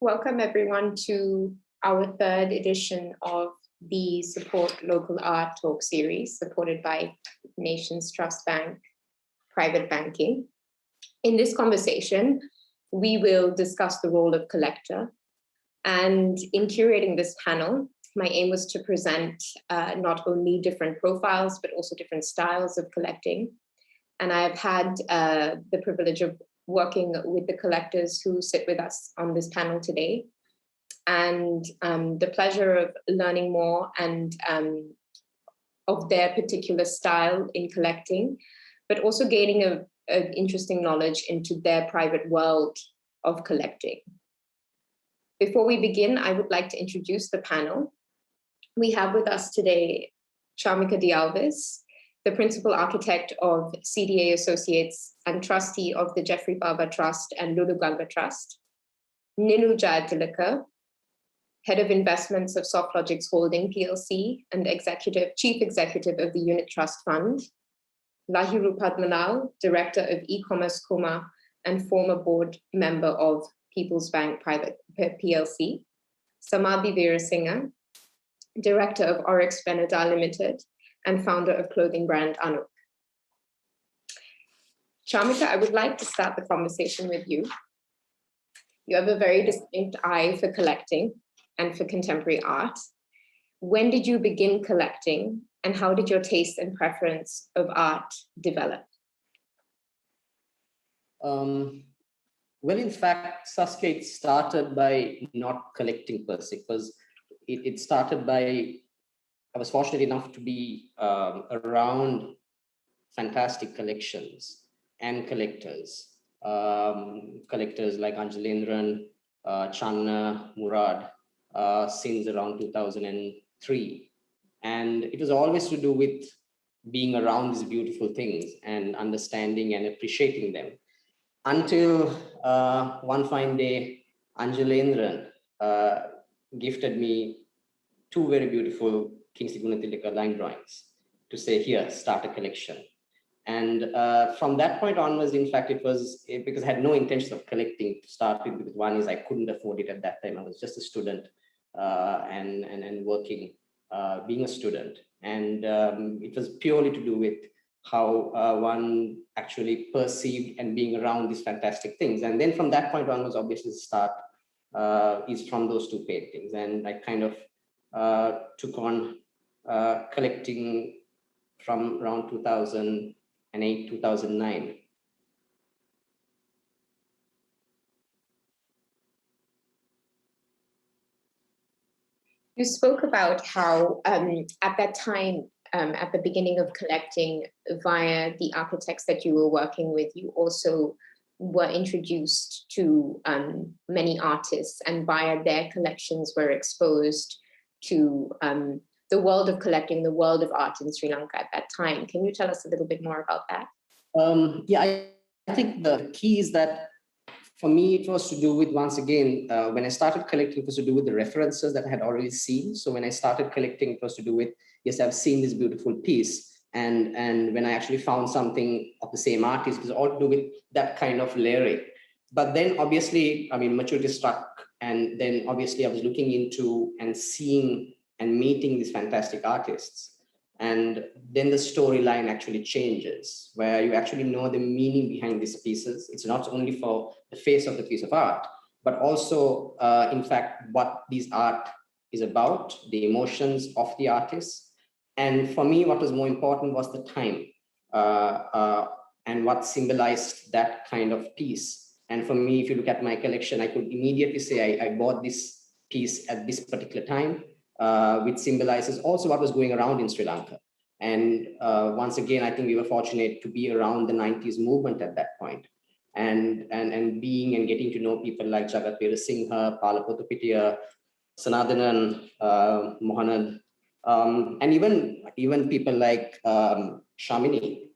Welcome everyone to our third edition of the Support Local Art Talk series supported by Nations Trust Bank Private Banking. In this conversation, we will discuss the role of collector. And in curating this panel, my aim was to present not only different profiles, but also different styles of collecting. And I've had the privilege of working with the collectors who sit with us on this panel today, and the pleasure of learning more and of their particular style in collecting, but also gaining an interesting knowledge into their private world of collecting. Before we begin, I would like to introduce the panel. We have with us today Chamika De Alwis, the principal architect of CDA Associates and trustee of the Jeffrey Baba Trust and Lulu Galba Trust. Niloo Jayatilake, head of investments of SoftLogix Holding PLC and chief executive of the Unit Trust Fund. Lahiru Pathmalal, director of e-commerce Kuma and former board member of People's Bank Private PLC. Samaadhi Weerasinghe, director of Oryx Benedal Limited and founder of clothing brand Anuk. Chamika, I would like to start the conversation with you. You have a very distinct eye for collecting and for contemporary art. When did you begin collecting, and how did your taste and preference of art develop? Well, in fact, Saskia, it started by not collecting per se, because it started by, I was fortunate enough to be around fantastic collections and collectors. Collectors like Anjalendran, Channa, Murad, since around 2003. And it was always to do with being around these beautiful things and understanding and appreciating them. Until one fine day, Anjalendran gifted me two very beautiful Kingsley Gunathilaka line drawings to say, here, start a collection. And from that point onwards, in fact, it was because I had no intention of collecting to start with, because one is I couldn't afford it at that time. I was just a student and working, being a student. And it was purely to do with how one actually perceived and being around these fantastic things. And then from that point onwards, obviously the start is from those two paintings. And I kind of took on collecting from around 2008, 2009. You spoke about how at that time, at the beginning of collecting via the architects that you were working with, you also were introduced to many artists, and via their collections were exposed to the world of collecting, the world of art in Sri Lanka at that time. Can you tell us a little bit more about that? Yeah, I think the key is that for me, it was to do with, once again, when I started collecting, it was to do with the references that I had already seen. So when I started collecting, it was to do with, yes, I've seen this beautiful piece. And when I actually found something of the same artist, it was all to do with that kind of layering. But then obviously, I mean, maturity struck. And then obviously I was looking into and seeing and meeting these fantastic artists. And then the storyline actually changes, where you actually know the meaning behind these pieces. It's not only for the face of the piece of art, but also, in fact, what this art is about, the emotions of the artist. And for me, what was more important was the time and what symbolized that kind of piece. And for me, if you look at my collection, I could immediately say I bought this piece at this particular time, which symbolizes also what was going around in Sri Lanka. And once again, I think we were fortunate to be around the 90s movement at that point. And being and getting to know people like Jagat Weerasinghe, Pala Potapitiya, Sanadanan, Mohanad, and even people like Shamini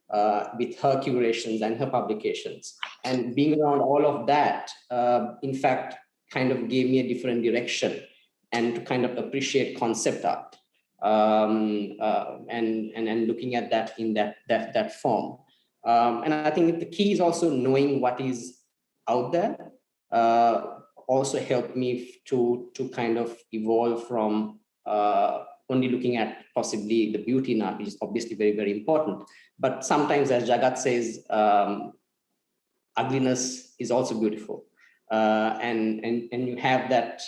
with her curations and her publications. And being around all of that, in fact, kind of gave me a different direction and to kind of appreciate concept art and looking at that in that form. And I think the key is also knowing what is out there, also helped me to kind of evolve from only looking at possibly the beauty in art, which is obviously very, very important. But sometimes, as Jagat says, ugliness is also beautiful. And you have that,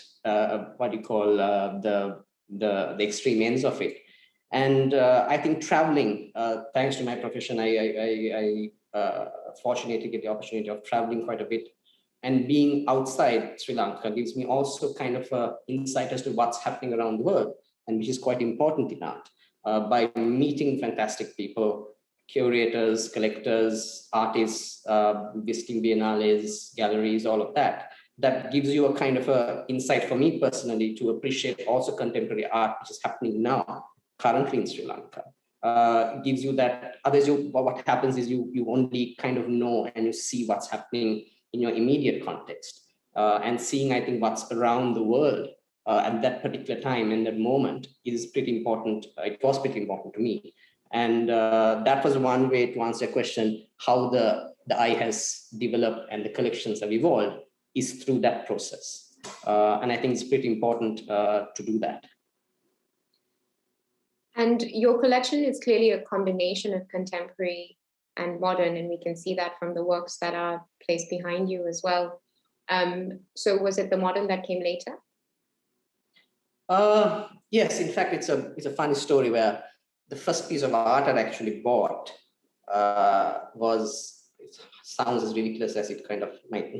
what you call the extreme ends of it. And I think traveling, thanks to my profession, I fortunate to get the opportunity of traveling quite a bit. And being outside Sri Lanka gives me also kind of an insight as to what's happening around the world, and which is quite important in art. By meeting fantastic people, curators, collectors, artists, visiting biennales, galleries, all of that, that gives you a kind of a insight for me personally to appreciate also contemporary art, which is happening now, currently in Sri Lanka. Gives you that, otherwise what happens is you only kind of know and you see what's happening in your immediate context. And seeing, I think, what's around the world at that particular time and that moment is pretty important. It was pretty important to me. And that was one way to answer your question, how the eye has developed and the collections have evolved is through that process. And I think it's pretty important to do that. And your collection is clearly a combination of contemporary and modern, and we can see that from the works that are placed behind you as well. So was it the modern that came later? Yes, in fact, it's a funny story where the first piece of art I actually bought was, it sounds as ridiculous as it kind of might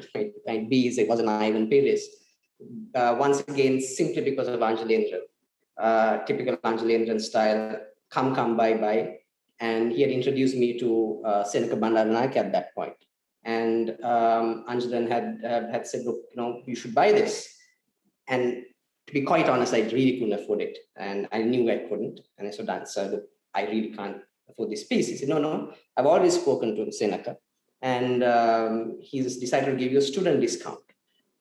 be, it was an Ivan Peiris. Once again, simply because of Anjalendran, typical Anjalendran style, come, bye. And he had introduced me to Senaka Bandaranayake at that point. And Anjalan had said, look, you should buy this. And to be quite honest, I really couldn't afford it. And I knew I couldn't. And I said, sir, look, I really can't afford this piece. He said, no, I've already spoken to Senaka. And he's decided to give you a student discount.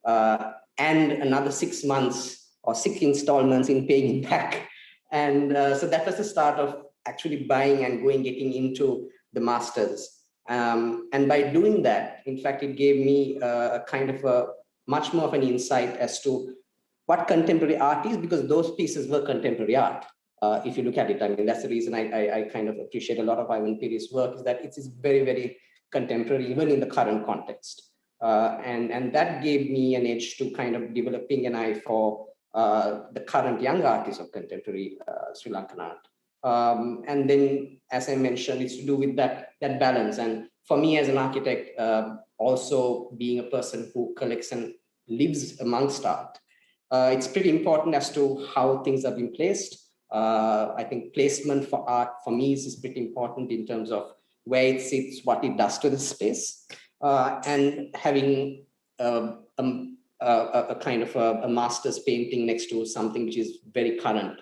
And another 6 months or 6 installments in paying back. And so that was the start of actually buying and getting into the masters. And by doing that, in fact, it gave me a kind of a much more of an insight as to what contemporary art is, because those pieces were contemporary art. If you look at it, I mean, that's the reason I kind of appreciate a lot of Ivan Peiris' work, is that it is very, very contemporary, even in the current context. And that gave me an edge to kind of developing an eye for the current young artists of contemporary Sri Lankan art. And then, as I mentioned, it's to do with that balance. And for me as an architect, also being a person who collects and lives amongst art, it's pretty important as to how things have been placed. I think placement for art for me is pretty important in terms of where it sits, what it does to the space, and having a kind of a master's painting next to something which is very current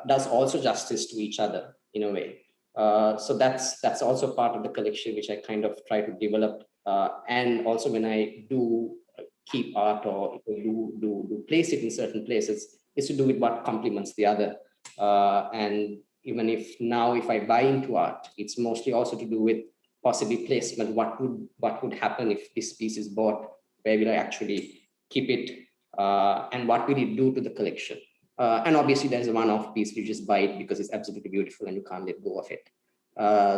does also justice to each other in a way. So that's also part of the collection which I kind of try to develop. And also when I do keep art or do place it in certain places, is to do with what complements the other. And even if I buy into art, it's mostly also to do with possibly placement. What would happen if this piece is bought? Where will I actually keep it? And what will it do to the collection? And obviously there's a one-off piece, you just buy it because it's absolutely beautiful and you can't let go of it.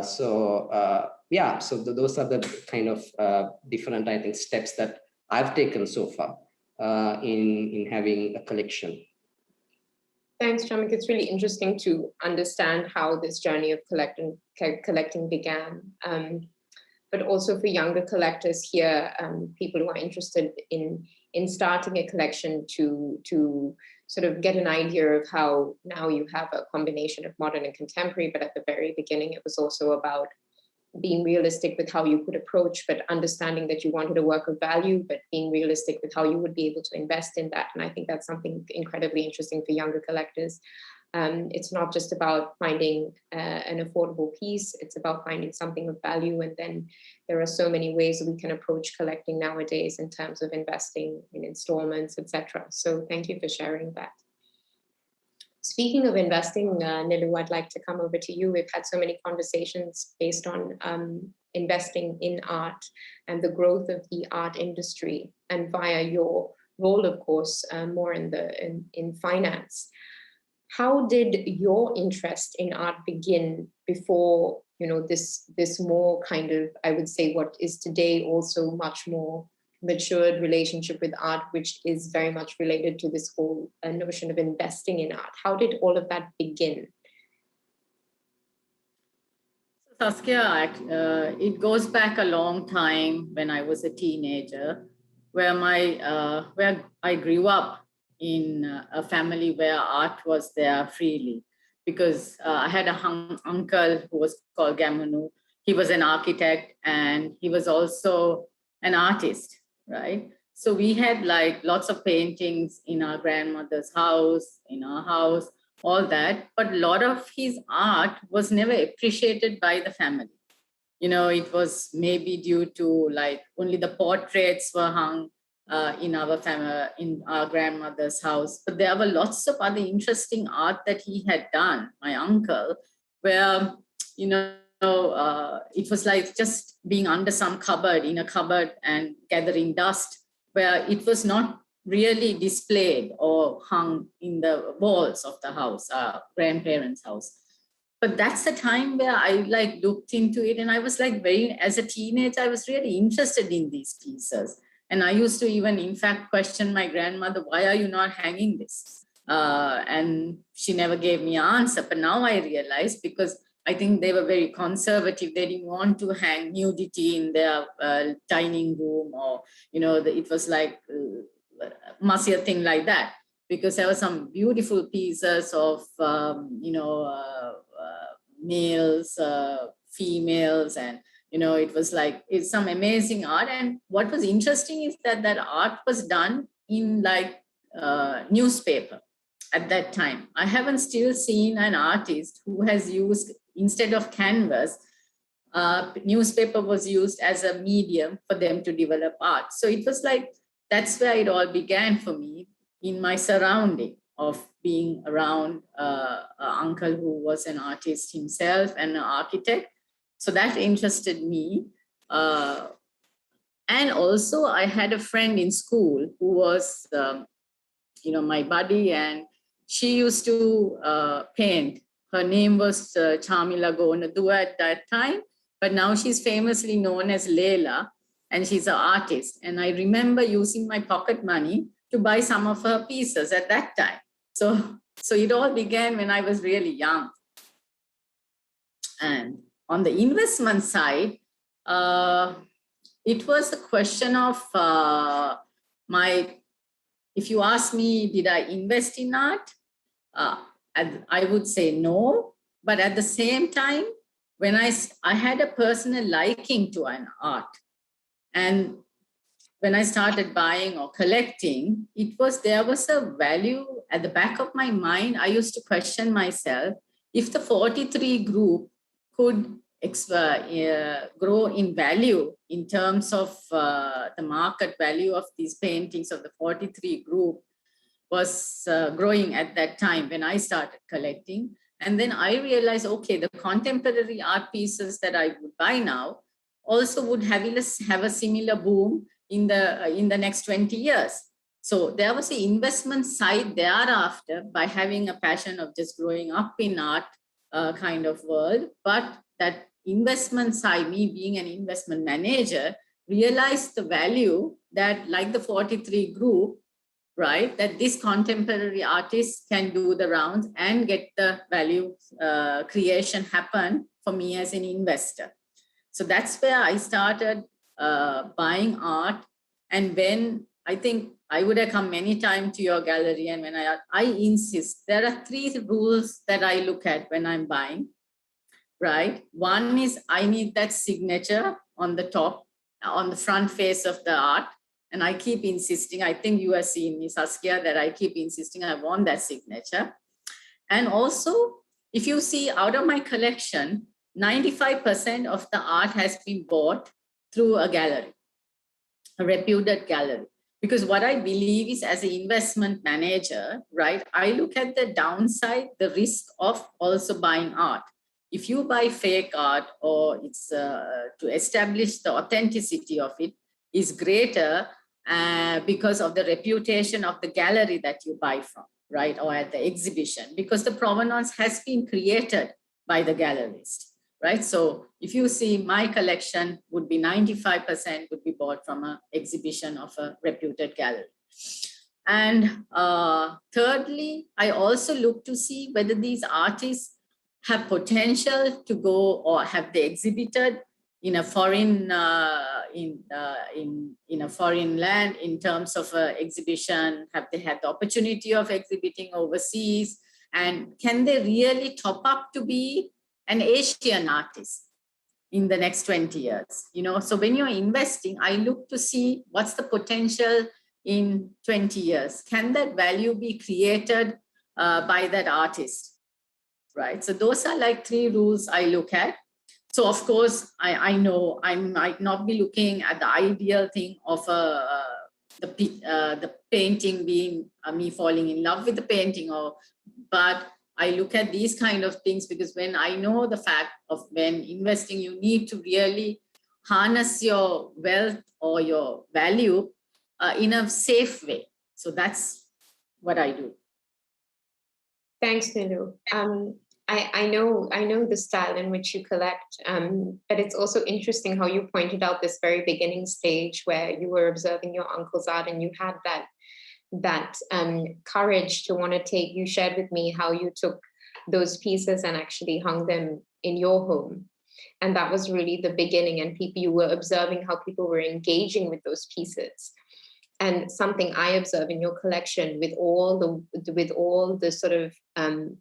So those are the kind of different, I think, steps that I've taken so far in having a collection. Thanks, Chamika. It's really interesting to understand how this journey of collecting began. But also for younger collectors here, people who are interested in starting a collection to sort of get an idea of how now you have a combination of modern and contemporary, but at the very beginning, it was also about being realistic with how you could approach, but understanding that you wanted a work of value, but being realistic with how you would be able to invest in that. And I think that's something incredibly interesting for younger collectors. It's not just about finding an affordable piece, it's about finding something of value. And then there are so many ways we can approach collecting nowadays in terms of investing in installments, etc. So thank you for sharing that. Speaking of investing, Niloo, I'd like to come over to you. We've had so many conversations based on investing in art and the growth of the art industry. And via your role, of course, more in finance. How did your interest in art begin before, this more kind of, I would say, what is today also much more matured relationship with art, which is very much related to this whole notion of investing in art? How did all of that begin? Saskia, it goes back a long time when I was a teenager, where I grew up in a family where art was there freely, because I had a uncle who was called Gamunu. He was an architect and he was also an artist, right? So we had like lots of paintings in our grandmother's house, in our house, all that, but a lot of his art was never appreciated by the family. It was maybe due to like only the portraits were hung in our family, in our grandmother's house. But there were lots of other interesting art that he had done, my uncle, where, it was like just being under some cupboard, in a cupboard and gathering dust, where it was not really displayed or hung in the walls of the house, our grandparents' house. But that's the time where I like looked into it, and I was like as a teenager, I was really interested in these pieces. And I used to even, in fact, question my grandmother, why are you not hanging this? And she never gave me an answer. But now I realize, because I think they were very conservative. They didn't want to hang nudity in their dining room, or, it was like messier thing like that. Because there were some beautiful pieces of, males, females, and, it was like, it's some amazing art. And what was interesting is that art was done in like newspaper at that time. I haven't still seen an artist who has used, instead of canvas, newspaper was used as a medium for them to develop art. So it was like, that's where it all began for me, in my surrounding of being around an uncle who was an artist himself and an architect. So that interested me. And also I had a friend in school who was, my buddy, and she used to paint. Her name was Chamika De Alwis at that time, but now she's famously known as Leila, and she's an artist. And I remember using my pocket money to buy some of her pieces at that time. So it all began when I was really young. And on the investment side, it was a question of if you ask me, did I invest in art? I would say no. But at the same time, when I had a personal liking to an art, and when I started buying or collecting, there was a value at the back of my mind. I used to question myself, if the 43 group could grow in value in terms of the market value of these paintings of the 43 group was growing at that time when I started collecting. And then I realized, okay, the contemporary art pieces that I would buy now also would have a similar boom in the next 20 years. So there was an investment side thereafter, by having a passion of just growing up in art kind of world. But that investment side, me being an investment manager, realized the value that, like the 43 group, right, that this contemporary artists can do the rounds and get the value creation happen for me as an investor. So that's where I started buying art. And when I think I would have come many times to your gallery, and when I insist, there are 3 rules that I look at when I'm buying, right? One is I need that signature on the top, on the front face of the art. And I keep insisting, I think you have seen me, Saskia, that I keep insisting I want that signature. And also, if you see out of my collection, 95% of the art has been bought through a gallery, a reputed gallery. Because what I believe is, as an investment manager, right, I look at the downside, the risk of also buying art. If you buy fake art, or it's to establish the authenticity of it, is greater because of the reputation of the gallery that you buy from, right? Or at the exhibition, because the provenance has been created by the gallerist, right? So if you see my collection would be 95% would be bought from an exhibition of a reputed gallery. And thirdly, I also look to see whether these artists have potential to go, or have they exhibited in a foreign in a foreign land in terms of exhibition. Have they had the opportunity of exhibiting overseas, and can they really top up to be an Asian artist in the next 20 years? You know, so when you're investing, I look to see what's the potential in 20 years. Can that value be created by that artist? Right. So those are like 3 rules I look at. So of course, I know I might not be looking at the ideal thing of the painting being me falling in love with the painting, but I look at these kind of things because when I know the fact of when investing, you need to really harness your wealth or your value in a safe way. So that's what I do. Thanks, Niloo. I know the style in which you collect, but it's also interesting how you pointed out this very beginning stage where you were observing your uncle's art and you had that courage to want to take. You shared with me how you took those pieces and actually hung them in your home, and that was really the beginning. And you were observing how people were engaging with those pieces. And something I observe in your collection, with all the sort of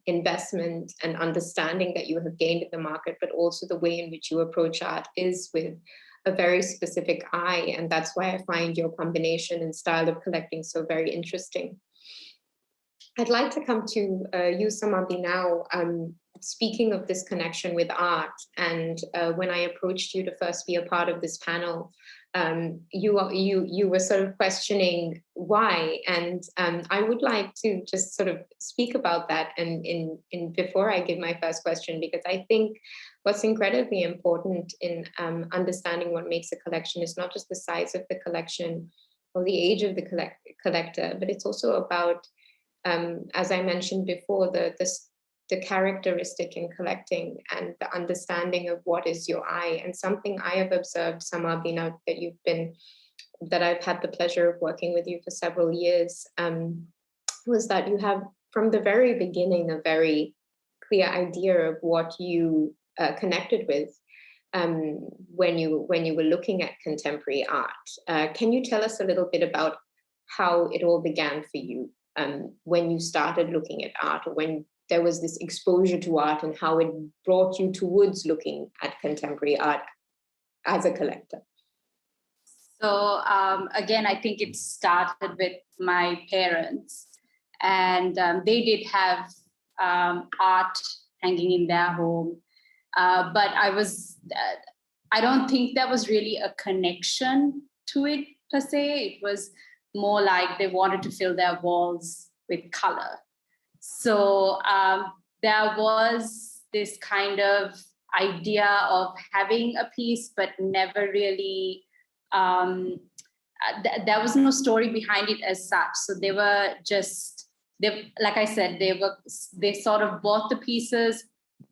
investment and understanding that you have gained in the market, but also the way in which you approach art is with a very specific eye. And that's why I find your combination and style of collecting so very interesting. I'd like to come to you, Samaadhi, now. Speaking of this connection with art, and when I approached you to first be a part of this panel, you were sort of questioning why, and I would like to just sort of speak about that and in before I give my first question, because I think what's incredibly important in understanding what makes a collection is not just the size of the collection or the age of the collector, but it's also about, as I mentioned before, the characteristic in collecting and the understanding of what is your eye. And something I have observed, Samaadhi, now that I've had the pleasure of working with you for several years, was that you have from the very beginning a very clear idea of what you connected with when you were looking at contemporary art. Can you tell us a little bit about how it all began for you when you started looking at art, or when there was this exposure to art, and how it brought you towards looking at contemporary art as a collector? So again, I think it started with my parents, and they did have art hanging in their home. But I don't think there was really a connection to it per se. It was more like they wanted to fill their walls with color. So there was this kind of idea of having a piece, but never really, there was no story behind it as such. So they were just, like I said, they sort of bought the pieces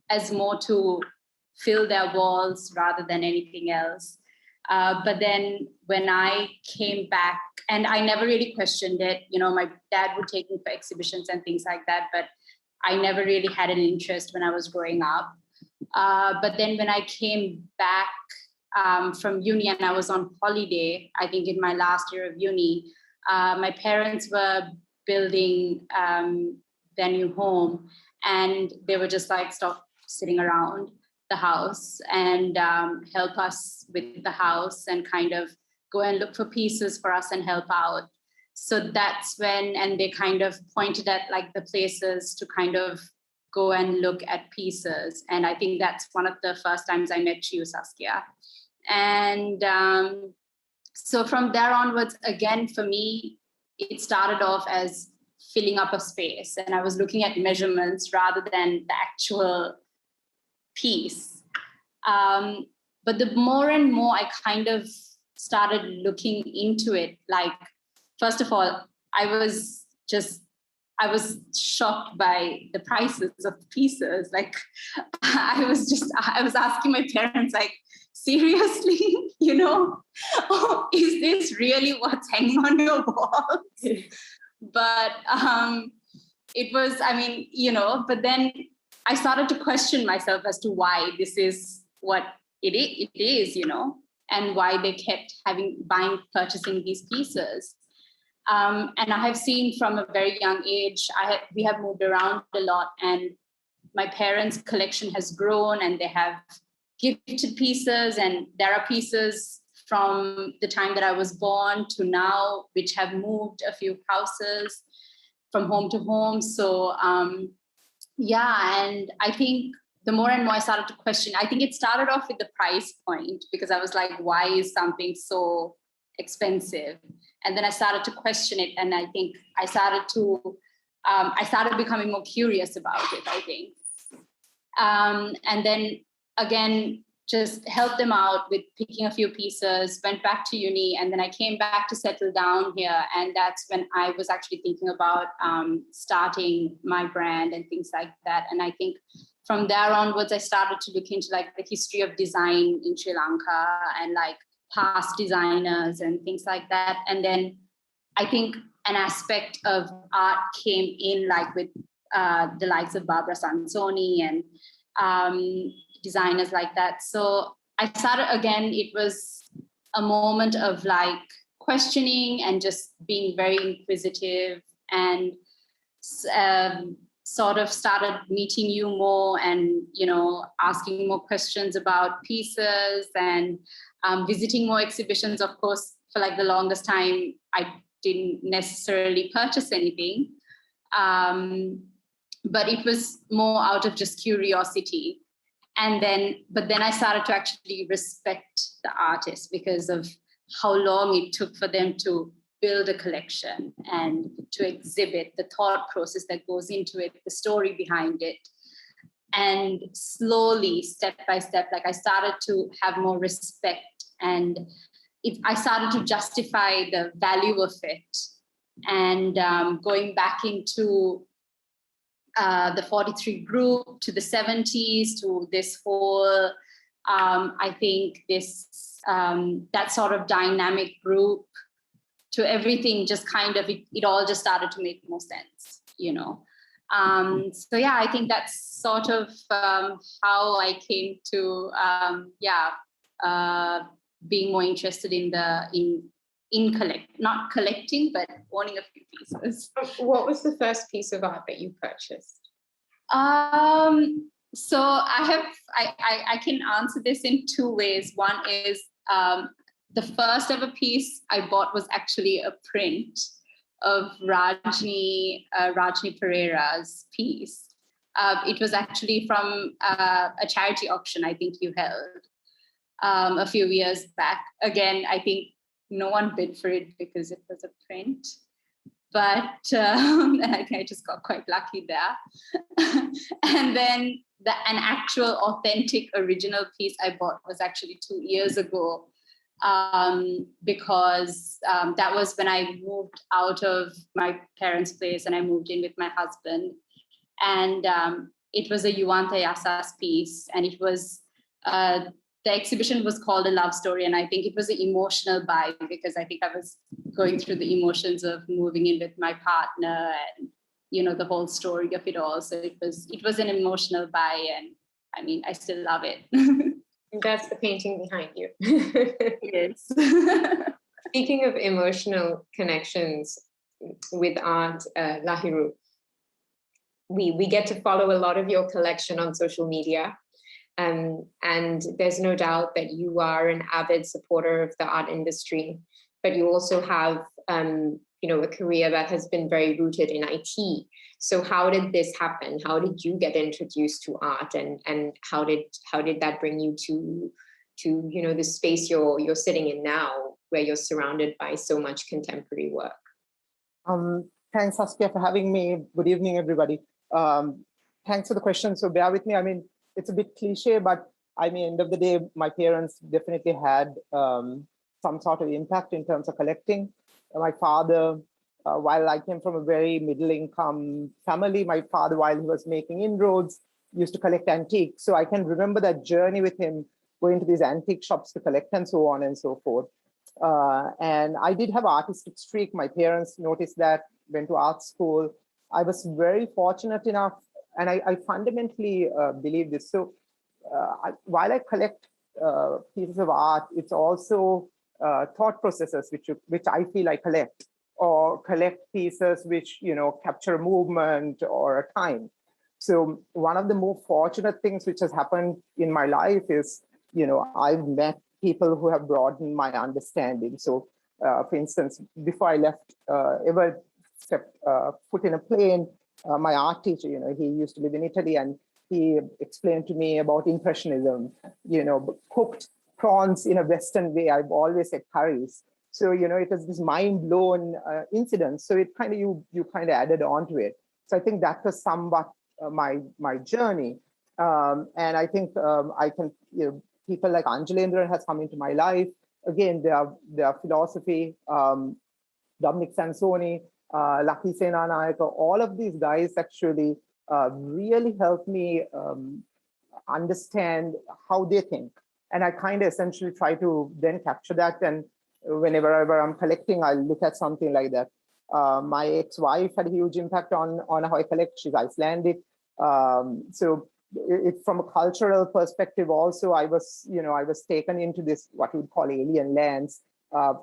as more to fill their walls rather than anything else. But then when I came back, and I never really questioned it, you know, my dad would take me for exhibitions and things like that, but I never really had an interest when I was growing up. But then when I came back from uni and I was on holiday, I think in my last year of uni, my parents were building their new home, and they were just like, stop sitting around the house and help us with the house and kind of go and look for pieces for us and help out. So that's when, and they kind of pointed at like the places to kind of go and look at pieces. And I think that's one of the first times I met you, Saskia. And so from there onwards, again, for me, it started off as filling up a space, and I was looking at measurements rather than the actual piece. But the more and more I kind of started looking into it, like, first of all, I was shocked by the prices of the pieces. Like, I was asking my parents, like, seriously, is this really what's hanging on your walls? But it was, but then I started to question myself as to why this is what it is, and why they kept purchasing these pieces. And I have seen from a very young age, we have moved around a lot, and my parents' collection has grown, and they have gifted pieces, and there are pieces from the time that I was born to now, which have moved a few houses from home to home. So and I think the more and more I started to question, I think it started off with the price point, because I was like, why is something so expensive? And then I started to question it, and I think I started becoming more curious about it, I think. And then again, just helped them out with picking a few pieces, went back to uni, and then I came back to settle down here. And that's when I was actually thinking about starting my brand and things like that. And I think from there onwards, I started to look into like the history of design in Sri Lanka and like past designers and things like that. And then I think an aspect of art came in, like with the likes of Barbara Sansoni and designers like that. So I started again, it was a moment of like questioning and just being very inquisitive, and sort of started meeting you more and, asking more questions about pieces and visiting more exhibitions. Of course, for like the longest time, I didn't necessarily purchase anything. But it was more out of just curiosity. But then I started to actually respect the artist because of how long it took for them to build a collection and to exhibit, the thought process that goes into it, the story behind it. And slowly, step by step, like I started to have more respect, and I started to justify the value of it. And going back into the 43 group, to the 70s, to this whole, I think this, that sort of dynamic group, to everything, just kind of, it all just started to make more sense, So yeah, I think that's sort of how I came to, being more interested in not collecting, but owning a few pieces. What was the first piece of art that you purchased? So I can answer this in two ways. One is the first ever piece I bought was actually a print of Rajni Pereira's piece. It was actually from a charity auction I think you held a few years back. Again, I think no one bid for it because it was a print. But and I think I just got quite lucky there. And then an actual authentic original piece I bought was actually 2 years ago, because that was when I moved out of my parents' place and I moved in with my husband. And it was a Yuanta Yasas piece, and it was the exhibition was called A Love Story, and I think it was an emotional buy because I think I was going through the emotions of moving in with my partner and, the whole story of it all. So it was an emotional buy, and I mean, I still love it. That's the painting behind you. Yes. Speaking of emotional connections with art, Lahiru, we get to follow a lot of your collection on social media. And there's no doubt that you are an avid supporter of the art industry, but you also have, a career that has been very rooted in IT. So how did this happen? How did you get introduced to art, and how did that bring you to the space you're sitting in now, where you're surrounded by so much contemporary work? Thanks, Saskia, for having me. Good evening, everybody. Thanks for the question. So bear with me. I mean, it's a bit cliche, but I mean, end of the day, my parents definitely had some sort of impact in terms of collecting. My father, while I came from a very middle-income family, my father, while he was making inroads, used to collect antiques. So I can remember that journey with him, going to these antique shops to collect and so on and so forth. And I did have artistic streak. My parents noticed that, went to art school. I was very fortunate enough, and I fundamentally believe this. So while I collect pieces of art, it's also thought processes which I feel I collect, or collect pieces which capture a movement or a time. So one of the more fortunate things which has happened in my life is, I've met people who have broadened my understanding. So for instance, before I left, ever stepped foot in a plane, my art teacher, he used to live in Italy, and he explained to me about Impressionism, cooked prawns in a Western way. I've always said curries. So, it was this mind-blown incident. So it kind of, you kind of added on to it. So I think that was somewhat my journey. And I think I can, people like Anjalendra has come into my life. Again, their philosophy, Dominic Sansoni, Lucky Senanayaka, all of these guys actually really helped me understand how they think. And I kind of essentially try to then capture that. And whenever I'm collecting, I look at something like that. My ex-wife had a huge impact on how I collect. She's Icelandic. So from a cultural perspective also, I was taken into this, what you would call alien lands.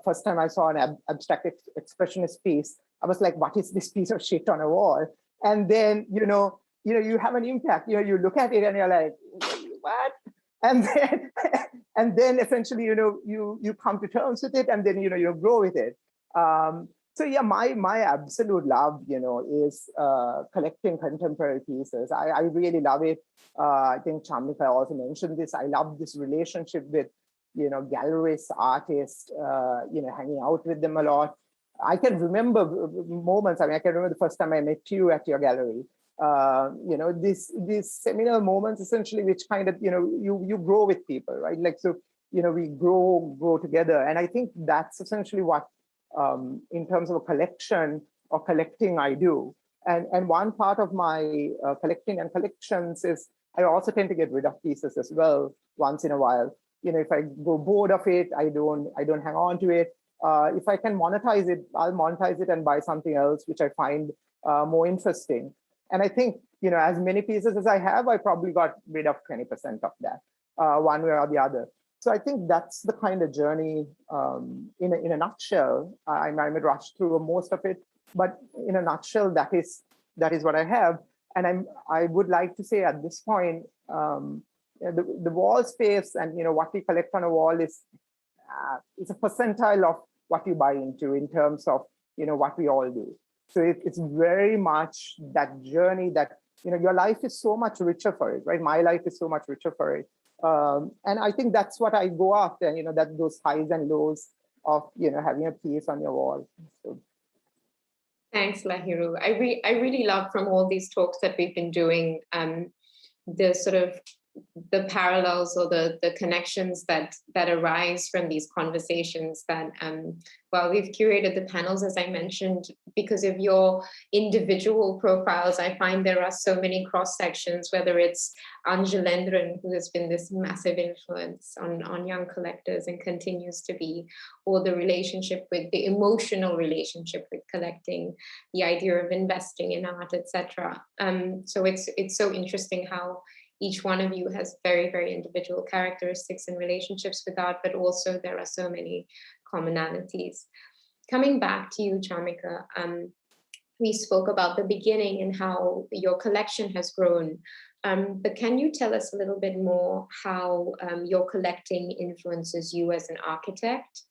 First time I saw an abstract expressionist piece, I was like, what is this piece of shit on a wall? And then, you have an impact. You look at it and you're like, what? And then essentially, you come to terms with it, and then, you grow with it. So yeah, my absolute love, is collecting contemporary pieces. I really love it. I think Chamika also mentioned this. I love this relationship with, gallerists, artists, hanging out with them a lot. I can remember moments. I can remember the first time I met you at your gallery. These seminal moments, essentially, which kind of, you grow with people, right? Like, so, we grow together. And I think that's essentially what, in terms of a collection or collecting, I do. And one part of my collecting and collections is I also tend to get rid of pieces as well once in a while. If I go bored of it, I don't hang on to it. If I can monetize it, I'll monetize it and buy something else which I find more interesting. And I think, as many pieces as I have, I probably got rid of 20% of that, one way or the other. So I think that's the kind of journey, in a nutshell. I might rush through most of it, but in a nutshell, that is what I have. And I would like to say at this point, the wall space and what we collect on a wall is a percentile of what you buy into in terms of what we all do. So it's very much that journey that your life is so much richer for it, right? My life is so much richer for it. And I think that's what I go after, that those highs and lows of, having a piece on your wall. So. Thanks, Lahiru. I really love from all these talks that we've been doing, the sort of the parallels or the connections that arise from these conversations that while we've curated the panels, as I mentioned, because of your individual profiles, I find there are so many cross sections, whether it's Anjalendran, who has been this massive influence on young collectors and continues to be, or the relationship with the emotional relationship with collecting, the idea of investing in art, etc. So it's so interesting how each one of you has very, very individual characteristics and relationships with art, but also there are so many commonalities. Coming back to you, Chamika, we spoke about the beginning and how your collection has grown, but can you tell us a little bit more how your collecting influences you as an architect?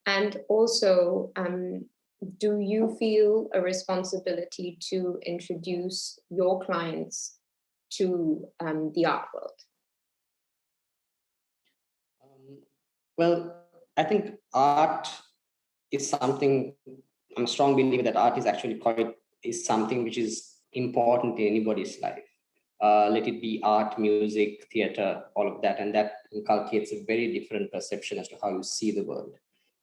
And also, do you feel a responsibility to introduce your clients to the art world? Well, I think art is something, I'm a strong believer that art is actually is something which is important in anybody's life. Let it be art, music, theater, all of that. And that inculcates a very different perception as to how you see the world.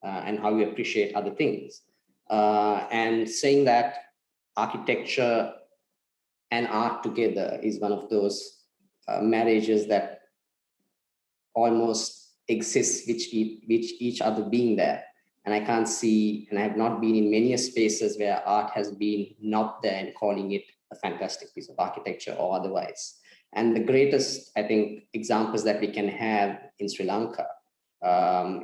and how we appreciate other things. And saying that architecture and art together is one of those marriages that almost exists with each other being there. And I can't see, and I have not been in many spaces where art has been not there and calling it a fantastic piece of architecture or otherwise. And the greatest, I think, examples that we can have in Sri Lanka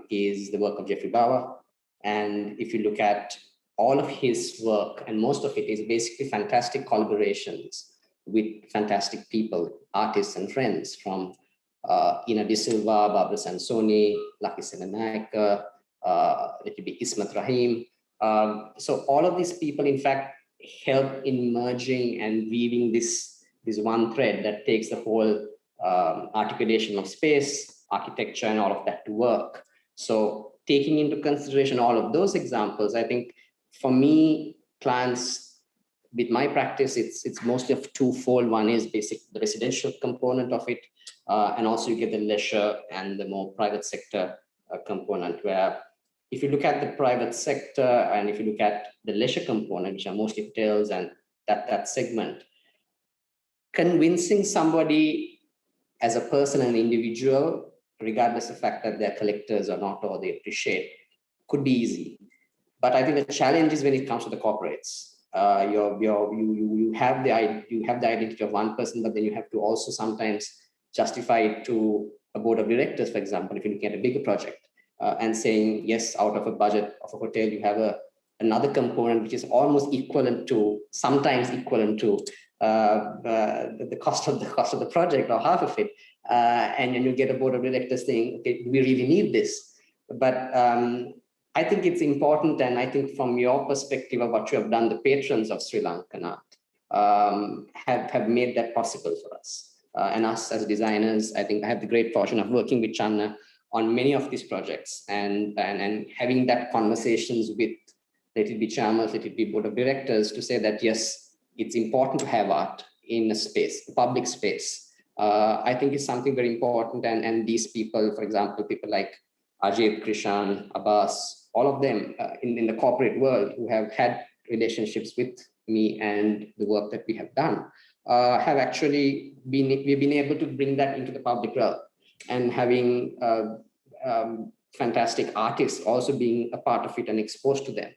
is the work of Jeffrey Bawa. And if you look at all of his work, and most of it is basically fantastic collaborations with fantastic people, artists and friends from Ina De Silva, Barbara Sansoni, Lucky Senanayaka, it could be Ismat Rahim. So all of these people, in fact, help in merging and weaving this one thread that takes the whole articulation of space, architecture, and all of that to work. So taking into consideration all of those examples, I think for me, clients with my practice, it's mostly of twofold. One is basic, the residential component of it, and also you get the leisure and the more private sector component, where if you look at the private sector and if you look at the leisure component, which are mostly hotels and that segment, convincing somebody as a person, an individual, regardless of the fact that they're collectors or not, or they appreciate, could be easy. But I think the challenge is when it comes to the corporates. You have the identity of one person, but then you have to also sometimes justify it to a board of directors, for example, if you're looking at a bigger project, and saying, yes, out of a budget of a hotel, you have another component which is almost equivalent to, sometimes equivalent to the cost of the project or half of it. And then you get a board of directors saying, okay, we really need this. But I think it's important, and I think from your perspective of what you have done, the patrons of Sri Lankan art have made that possible for us. And us as designers, I think I have the great fortune of working with Channa on many of these projects and having that conversations with, let it be chairmans, let it be board of directors, to say that, yes, it's important to have art in a space, a public space. I think it's something very important. And these people, for example, people like Ajit, Krishan, Abbas, all of them in the corporate world who have had relationships with me and the work that we have done, have actually we've been able to bring that into the public realm, and having fantastic artists also being a part of it and exposed to them,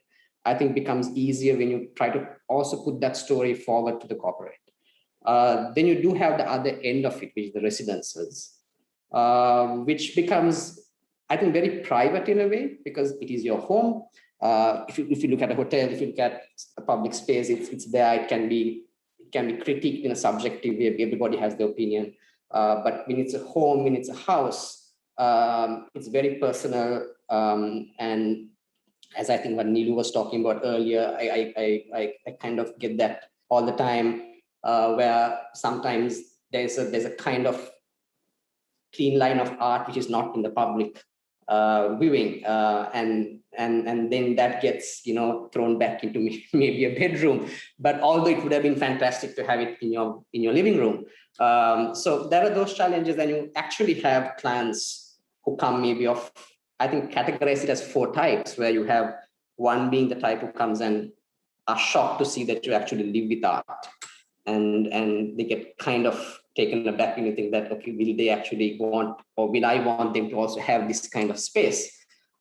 I think becomes easier when you try to also put that story forward to the corporate. Then you do have the other end of it, which is the residences, which becomes, I think, very private in a way, because it is your home. If you look at a hotel, if you look at a public space, it's there. It can be critiqued in a subjective way. Everybody has their opinion. But when it's a home, when it's a house, it's very personal. And as I think what Niloo was talking about earlier, I kind of get that all the time, where sometimes there's a kind of clean line of art which is not in the public viewing, and then that gets thrown back into maybe a bedroom. But although it would have been fantastic to have it in your living room, so there are those challenges. And you actually have clients who come maybe of, I think, categorize it as 4 types, where you have one being the type who comes and are shocked to see that you actually live with art, and they get kind of taken aback when you think that, okay, will they actually want, or will I want them to also have this kind of space,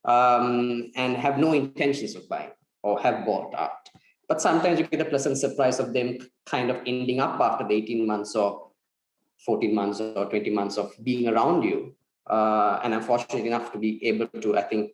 and have no intentions of buying or have bought art. But sometimes you get a pleasant surprise of them kind of ending up after the 18 months or 14 months or 20 months of being around you. And I'm fortunate enough to be able to, I think,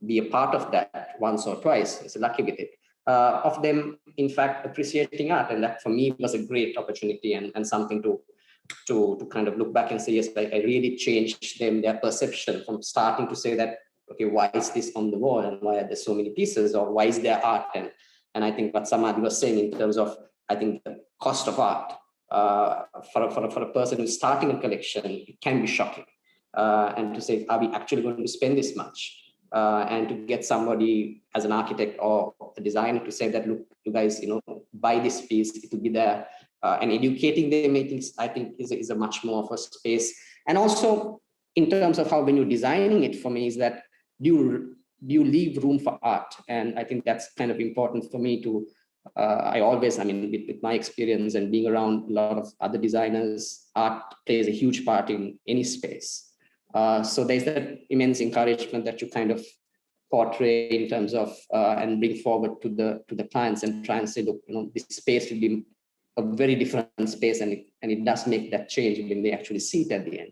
be a part of that once or twice. So lucky with it. Of them, in fact, appreciating art. And that for me was a great opportunity and something to kind of look back and say, yes, I really changed their perception from starting to say that, okay, why is this on the wall and why are there so many pieces, or why is there art? And I think what Samaadhi was saying in terms of, I think, the cost of art for a person who's starting a collection, it can be shocking. And to say, are we actually going to spend this much? And to get somebody as an architect or a designer to say that, look, you guys, buy this piece, it will be there. And educating them, I think is a much more of a space. And also in terms of how, when you're designing it, for me, is that do do you leave room for art? And I think that's kind of important for me to, I always, I mean, with my experience and being around a lot of other designers, art plays a huge part in any space. So there's that immense encouragement that you kind of portray in terms of and bring forward to the clients and try and say, look, this space will be a very different space, and it does make that change when they actually see it at the end.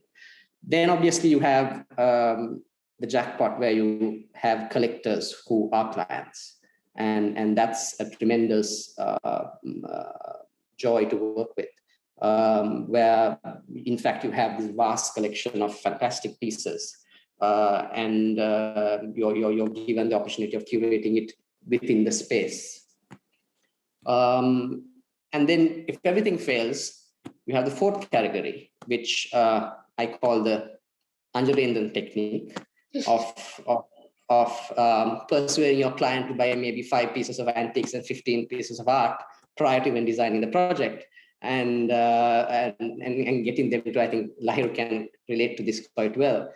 Then obviously you have the jackpot where you have collectors who are clients, and that's a tremendous joy to work with, where in fact you have this vast collection of fantastic pieces, and you're given the opportunity of curating it within the space. And then if everything fails, you have the fourth category, which I call the Anjalendan technique of persuading your client to buy maybe 5 pieces of antiques and 15 pieces of art prior to even designing the project, and getting them to, I think Lahiru can relate to this quite well,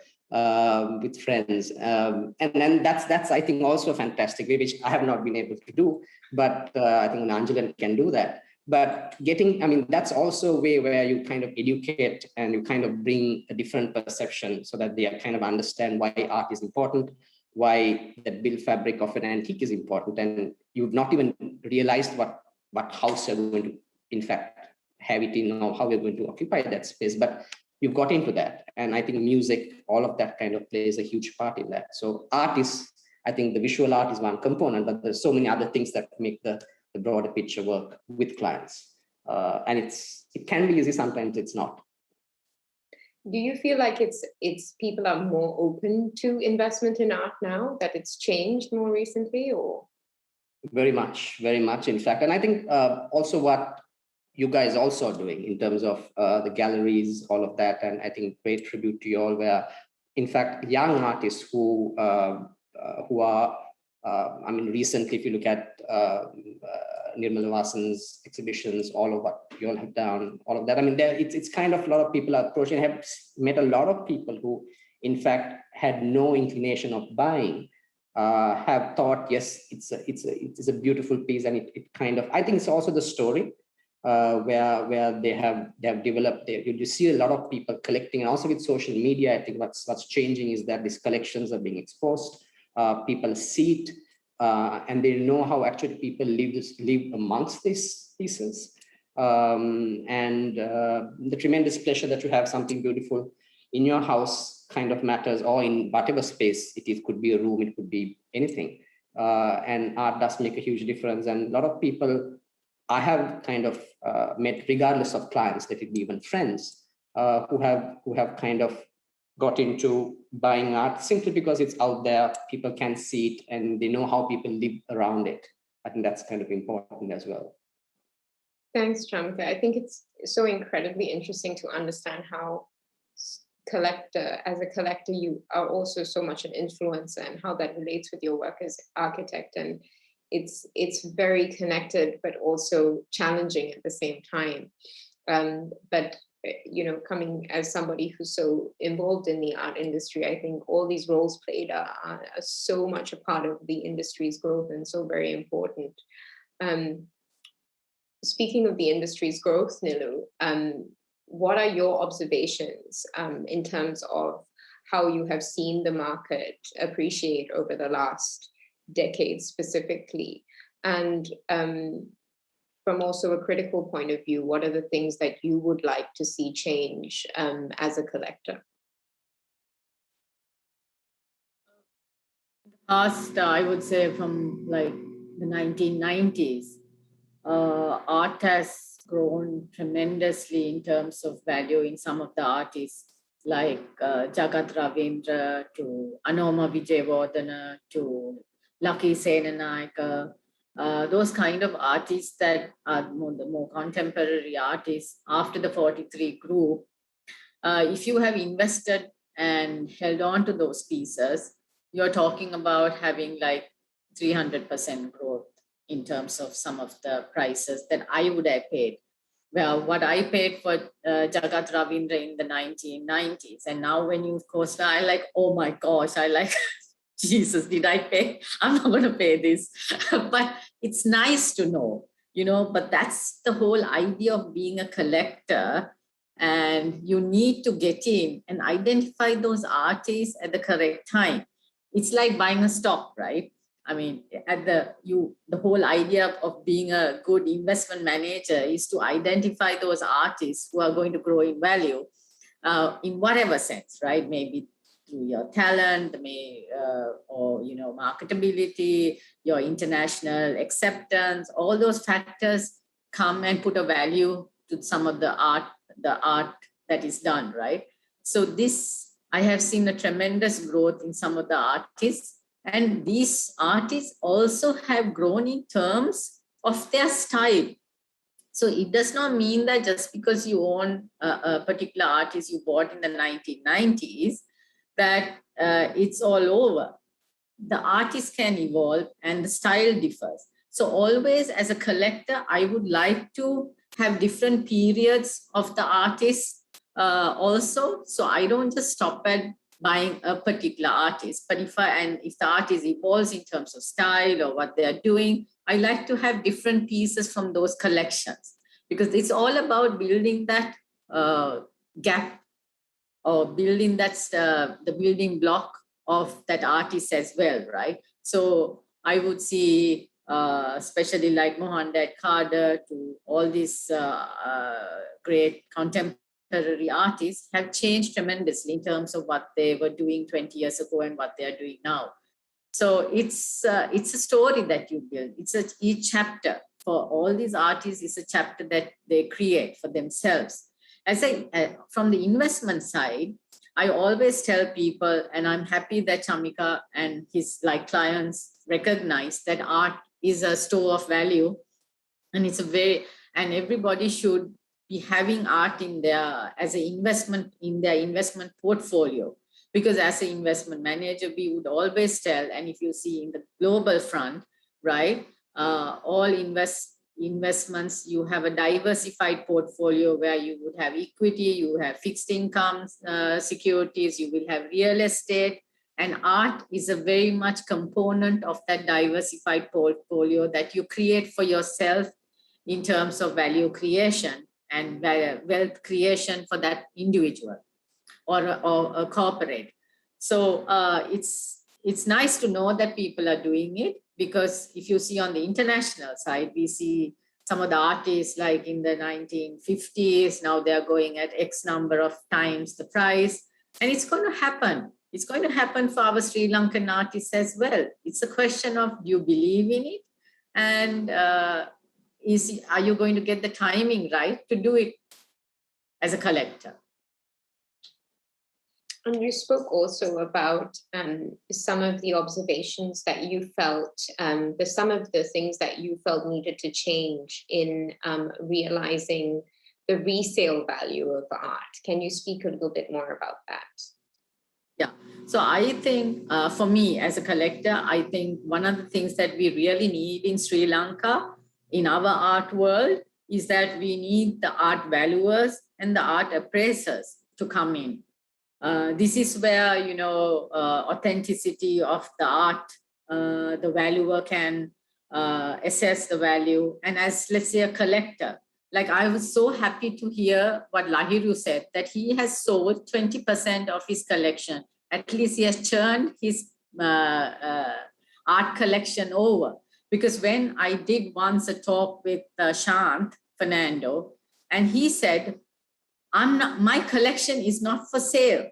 with friends. And then that's I think also a fantastic way, which I have not been able to do, but I think Anjalan can do that. But that's also a way where you kind of educate and you kind of bring a different perception so that they kind of understand why art is important, why the build fabric of an antique is important. And you've not even realized what house you're going to, in fact, have it in, or how you're going to occupy that space. But you've got into that. And I think music, all of that kind of plays a huge part in that. So art is, I think the visual art is one component, but there's so many other things that make the broader picture work with clients. And it can be easy, sometimes it's not. Do you feel like it's people are more open to investment in art now, that it's changed more recently, or? Very much, in fact. And I think also what you guys also are doing in terms of the galleries, all of that. And I think great tribute to you all, where in fact, young artists who are, recently, if you look at Nirmala Vasan's exhibitions, all of what you all have done, all of that. I mean, it's kind of a lot of people are approaching. I have met a lot of people who, in fact, had no inclination of buying, have thought, yes, it's a beautiful piece, and it kind of, I think it's also the story where they have developed. You see a lot of people collecting, and also with social media, I think what's changing is that these collections are being exposed. People see it, and they know how actually people live amongst these pieces. And the tremendous pleasure that you have something beautiful in your house kind of matters, or in whatever space it is, could be a room, it could be anything. And art does make a huge difference. And a lot of people I have kind of met, regardless of clients, let it be even friends, who have kind of got into buying art simply because it's out there, people can see it, and they know how people live around it. I think that's kind of important as well. Thanks, Chamika. I think it's so incredibly interesting to understand how as a collector, you are also so much an influencer, and how that relates with your work as architect. And it's very connected, but also challenging at the same time. But coming as somebody who's so involved in the art industry, I think all these roles played are so much a part of the industry's growth, and so very important. Speaking of the industry's growth, Niloo, what are your observations in terms of how you have seen the market appreciate over the last decade specifically? And from also a critical point of view, what are the things that you would like to see change as a collector? Past, I would say from like the 1990s, art has grown tremendously in terms of value in some of the artists like Jagat Ravindra to Anoma Vijayawardena to Lucky Senanayaka, those kind of artists that are the more contemporary artists after the 43 group. If you have invested and held on to those pieces, you're talking about having like 300% growth in terms of some of the prices that I would have paid. Well, what I paid for Jagat Ravindra in the 1990s, and now when you cost, I like, oh my gosh, I like Jesus, did I pay? I'm not going to pay this. But it's nice to know, but that's the whole idea of being a collector. And you need to get in and identify those artists at the correct time. It's like buying a stock, right? I mean, the whole idea of being a good investment manager is to identify those artists who are going to grow in value in whatever sense, right? Maybe through your talent, or marketability, your international acceptance. All those factors come and put a value to some of the art that is done, right? So I have seen a tremendous growth in some of the artists. And these artists also have grown in terms of their style. So it does not mean that just because you own a particular artist you bought in the 1990s, that it's all over. The artist can evolve and the style differs. So always as a collector, I would like to have different periods of the artist also. So I don't just stop at buying a particular artist, but if the artist evolves in terms of style or what they're doing, I like to have different pieces from those collections, because it's all about building that gap, or building the building block of that artist as well, right? So I would see, especially like Mohandas Carter, to all these great contemporary artists have changed tremendously in terms of what they were doing 20 years ago and what they are doing now. So it's a story that you build. Each chapter for all these artists is a chapter that they create for themselves. From the investment side, I always tell people, and I'm happy that Chamika and his clients recognize that art is a store of value, and and everybody should be having art in their investment portfolio. Because as an investment manager, we would always tell, and if you see in the global front, right, all investments, you have a diversified portfolio where you would have equity, you have fixed income securities, you will have real estate, and art is a very much component of that diversified portfolio that you create for yourself in terms of value creation and wealth creation for that individual or a corporate. So it's nice to know that people are doing it, because if you see on the international side, we see some of the artists like in the 1950s, now they're going at X number of times the price, and it's going to happen. It's going to happen for our Sri Lankan artists as well. It's a question of, do you believe in it? And are you going to get the timing right to do it as a collector? And you spoke also about some of the observations that you felt, some of the things that you felt needed to change in realizing the resale value of art. Can you speak a little bit more about that? Yeah, so I think for me as a collector, I think one of the things that we really need in Sri Lanka, in our art world, is that we need the art valuers and the art appraisers to come in. This is where, authenticity of the art, the valuer can assess the value. And as, let's say, a collector, like I was so happy to hear what Lahiru said, that he has sold 20% of his collection. At least he has turned his art collection over. Because when I did once a talk with Shant Fernando, and he said, my collection is not for sale.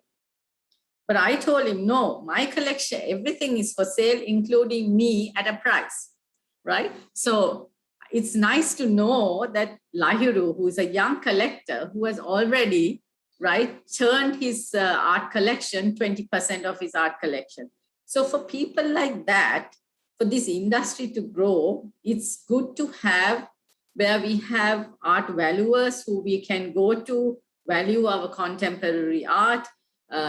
But I told him, no, my collection, everything is for sale, including me at a price, right? So it's nice to know that Lahiru, who is a young collector, who has already, right, turned his art collection, 20% of his art collection. So for people like that, for this industry to grow, it's good to have where we have art valuers who we can go to, value our contemporary art,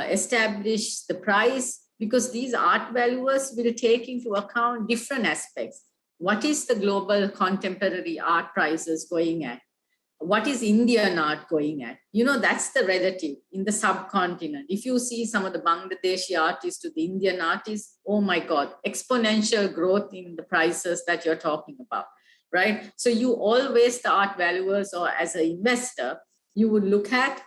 establish the price, because these art valuers will take into account different aspects. What is the global contemporary art prices going at? what is Indian art going at? That's the relative in the subcontinent. If you see some of the Bangladeshi artists to the Indian artists, oh my God, exponential growth in the prices that you're talking about, right? So you always, the art valuers or as an investor, you would look at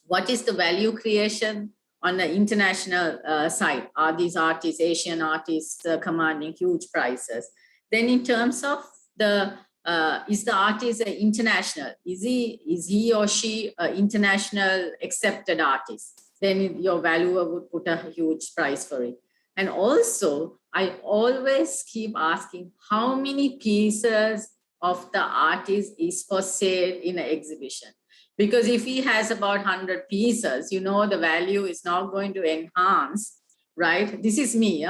what is the value creation on the international side. Are these artists, Asian artists, commanding huge prices? Then in terms of is the artist international? Is he or she an international accepted artist? Then your valuer would put a huge price for it. And also, I always keep asking how many pieces of the artist is for sale in an exhibition. Because if he has about 100 pieces, the value is not going to enhance, right? This is me,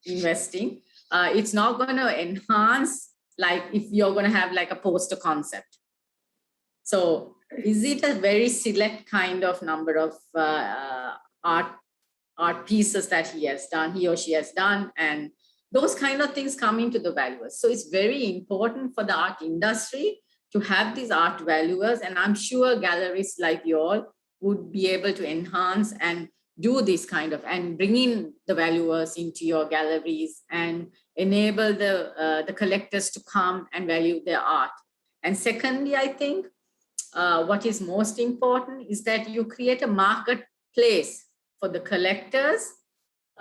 investing. It's not going to enhance like if you're going to have like a poster concept. So is it a very select kind of number of art pieces that he or she has done, and those kind of things come into the valuers. So it's very important for the art industry to have these art valuers, and I'm sure galleries like you all would be able to enhance and do this kind of, and bring in the valuers into your galleries and enable the collectors to come and value their art. And secondly, I think what is most important is that you create a marketplace for the collectors,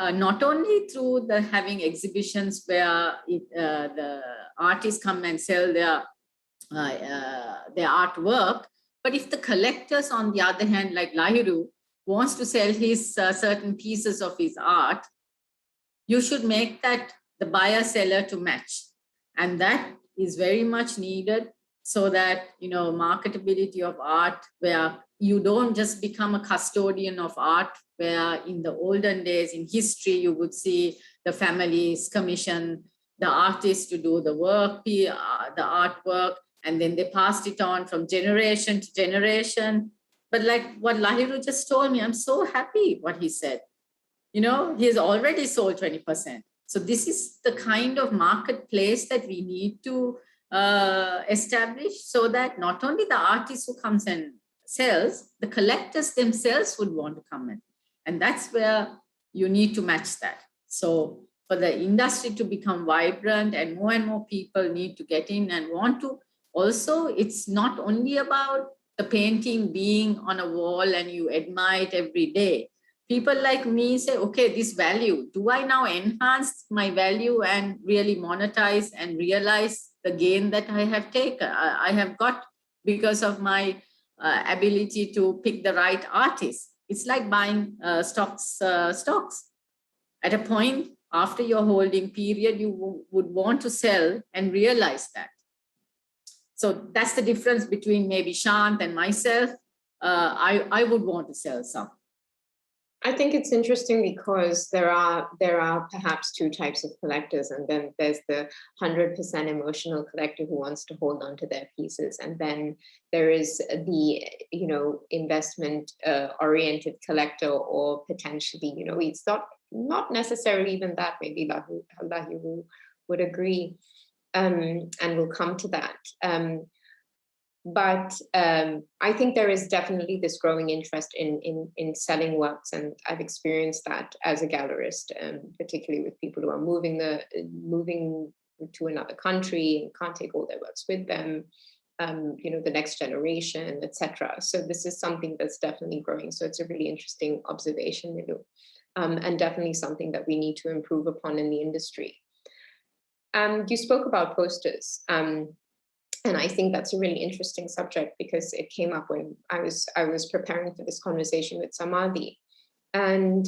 not only through the having exhibitions where the artists come and sell their artwork, but if the collectors, on the other hand, like Lahiru, wants to sell his certain pieces of his art, you should make that the buyer-seller to match. And that is very much needed so that, marketability of art, where you don't just become a custodian of art, where in the olden days in history, you would see the families commission the artists to do the work, the artwork, and then they passed it on from generation to generation. But like what Lahiru just told me, I'm so happy what he said. He has already sold 20%. So this is the kind of marketplace that we need to establish, so that not only the artist who comes and sells, the collectors themselves would want to come in. And that's where you need to match that. So for the industry to become vibrant and more people need to get in and want to, also, it's not only about the painting being on a wall and you admire it every day. People like me say, okay, this value, do I now enhance my value and really monetize and realize the gain that I have taken, I have got because of my ability to pick the right artist? It's like buying stocks. At a point after your holding period, you would want to sell and realize that. So that's the difference between maybe Shant and myself. I would want to sell some. I think it's interesting because there are perhaps two types of collectors, and then there's the 100% emotional collector who wants to hold on to their pieces, and then there is the investment oriented collector, or potentially it's not necessarily even that. Maybe Lahiru would agree, and we'll come to that. But I think there is definitely this growing interest in selling works, and I've experienced that as a gallerist, particularly with people who are moving to another country and can't take all their works with them, the next generation, etc. So this is something that's definitely growing. So it's a really interesting observation, Niloo, and definitely something that we need to improve upon in the industry. You spoke about posters. And I think that's a really interesting subject because it came up when I was preparing for this conversation with Samaadhi. And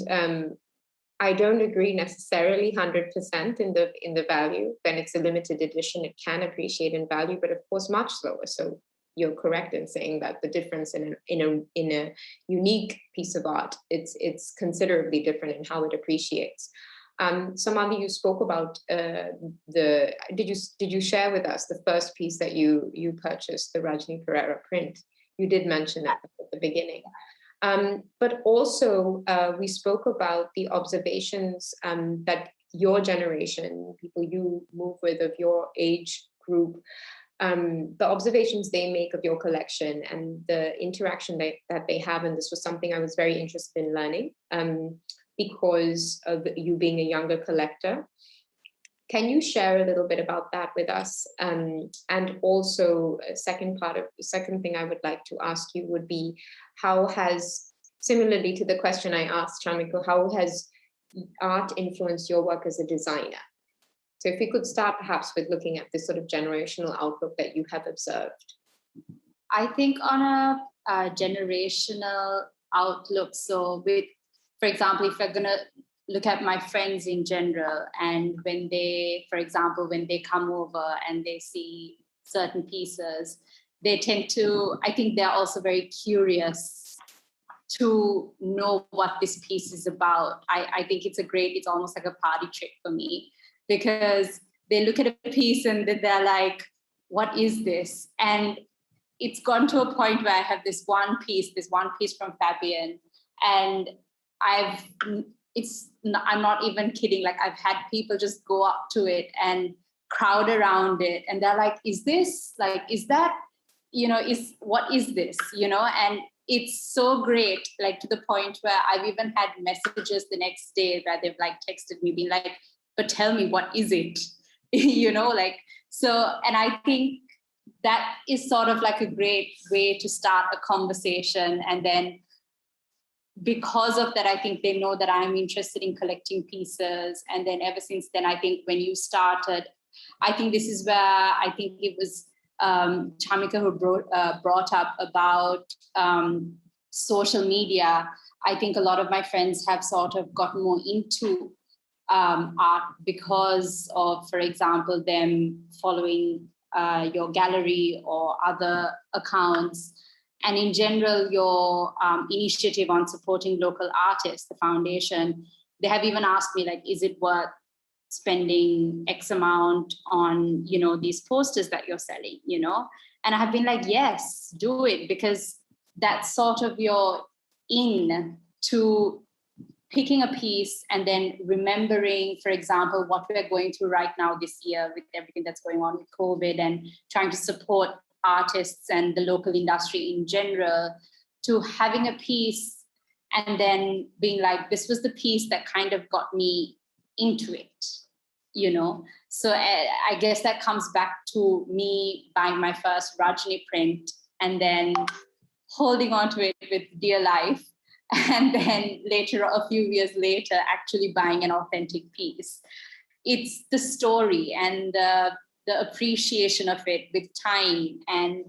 I don't agree necessarily 100% in the value. When it's a limited edition, it can appreciate in value, but of course much slower. So you're correct in saying that the difference in a unique piece of art, it's considerably different in how it appreciates. Samaadhi, you spoke about did you share with us the first piece that you purchased, the Rajni Pereira print? You did mention it at the beginning. But also we spoke about the observations that your generation, people you move with of your age group, the observations they make of your collection and the interaction that they have. And this was something I was very interested in learning because of you being a younger collector. Can you share a little bit about that with us? And also a second thing I would like to ask you would be, how has, similarly to the question I asked Chamika, how has art influenced your work as a designer? So if we could start perhaps with looking at this sort of generational outlook that you have observed. I think on a generational outlook, so with, for example, if we're gonna look at my friends in general, and when they, for example, when they come over and they see certain pieces, they tend to, I think they're also very curious to know what this piece is about. I think it's almost like a party trick for me, because they look at a piece and they're like, what is this? And it's gone to a point where I have this one piece from Fabian, and I'm not even kidding. Like, I've had people just go up to it and crowd around it. And they're like, is this, like, is that, what is this, And it's so great, like, to the point where I've even had messages the next day where they've like texted me being like, but tell me, what is it? So, and I think that is sort of like a great way to start a conversation. And then because of that, I think they know that I'm interested in collecting pieces. And then ever since then, I think when you started, I think this is where I think it was Chamika who brought up about social media. I think a lot of my friends have sort of gotten more into art because of, for example, them following your gallery or other accounts. And in general, your initiative on supporting local artists, the foundation, they have even asked me, like, is it worth spending X amount on, these posters that you're selling, And I have been like, yes, do it, because that's sort of your in to picking a piece and then remembering, for example, what we're going through right now this year with everything that's going on with COVID, and trying to support artists and the local industry in general, to having a piece and then being like, this was the piece that kind of got me into it, So I guess that comes back to me buying my first Rajni print and then holding on to it with dear life. And then later, a few years later, actually buying an authentic piece. It's the story and the appreciation of it with time and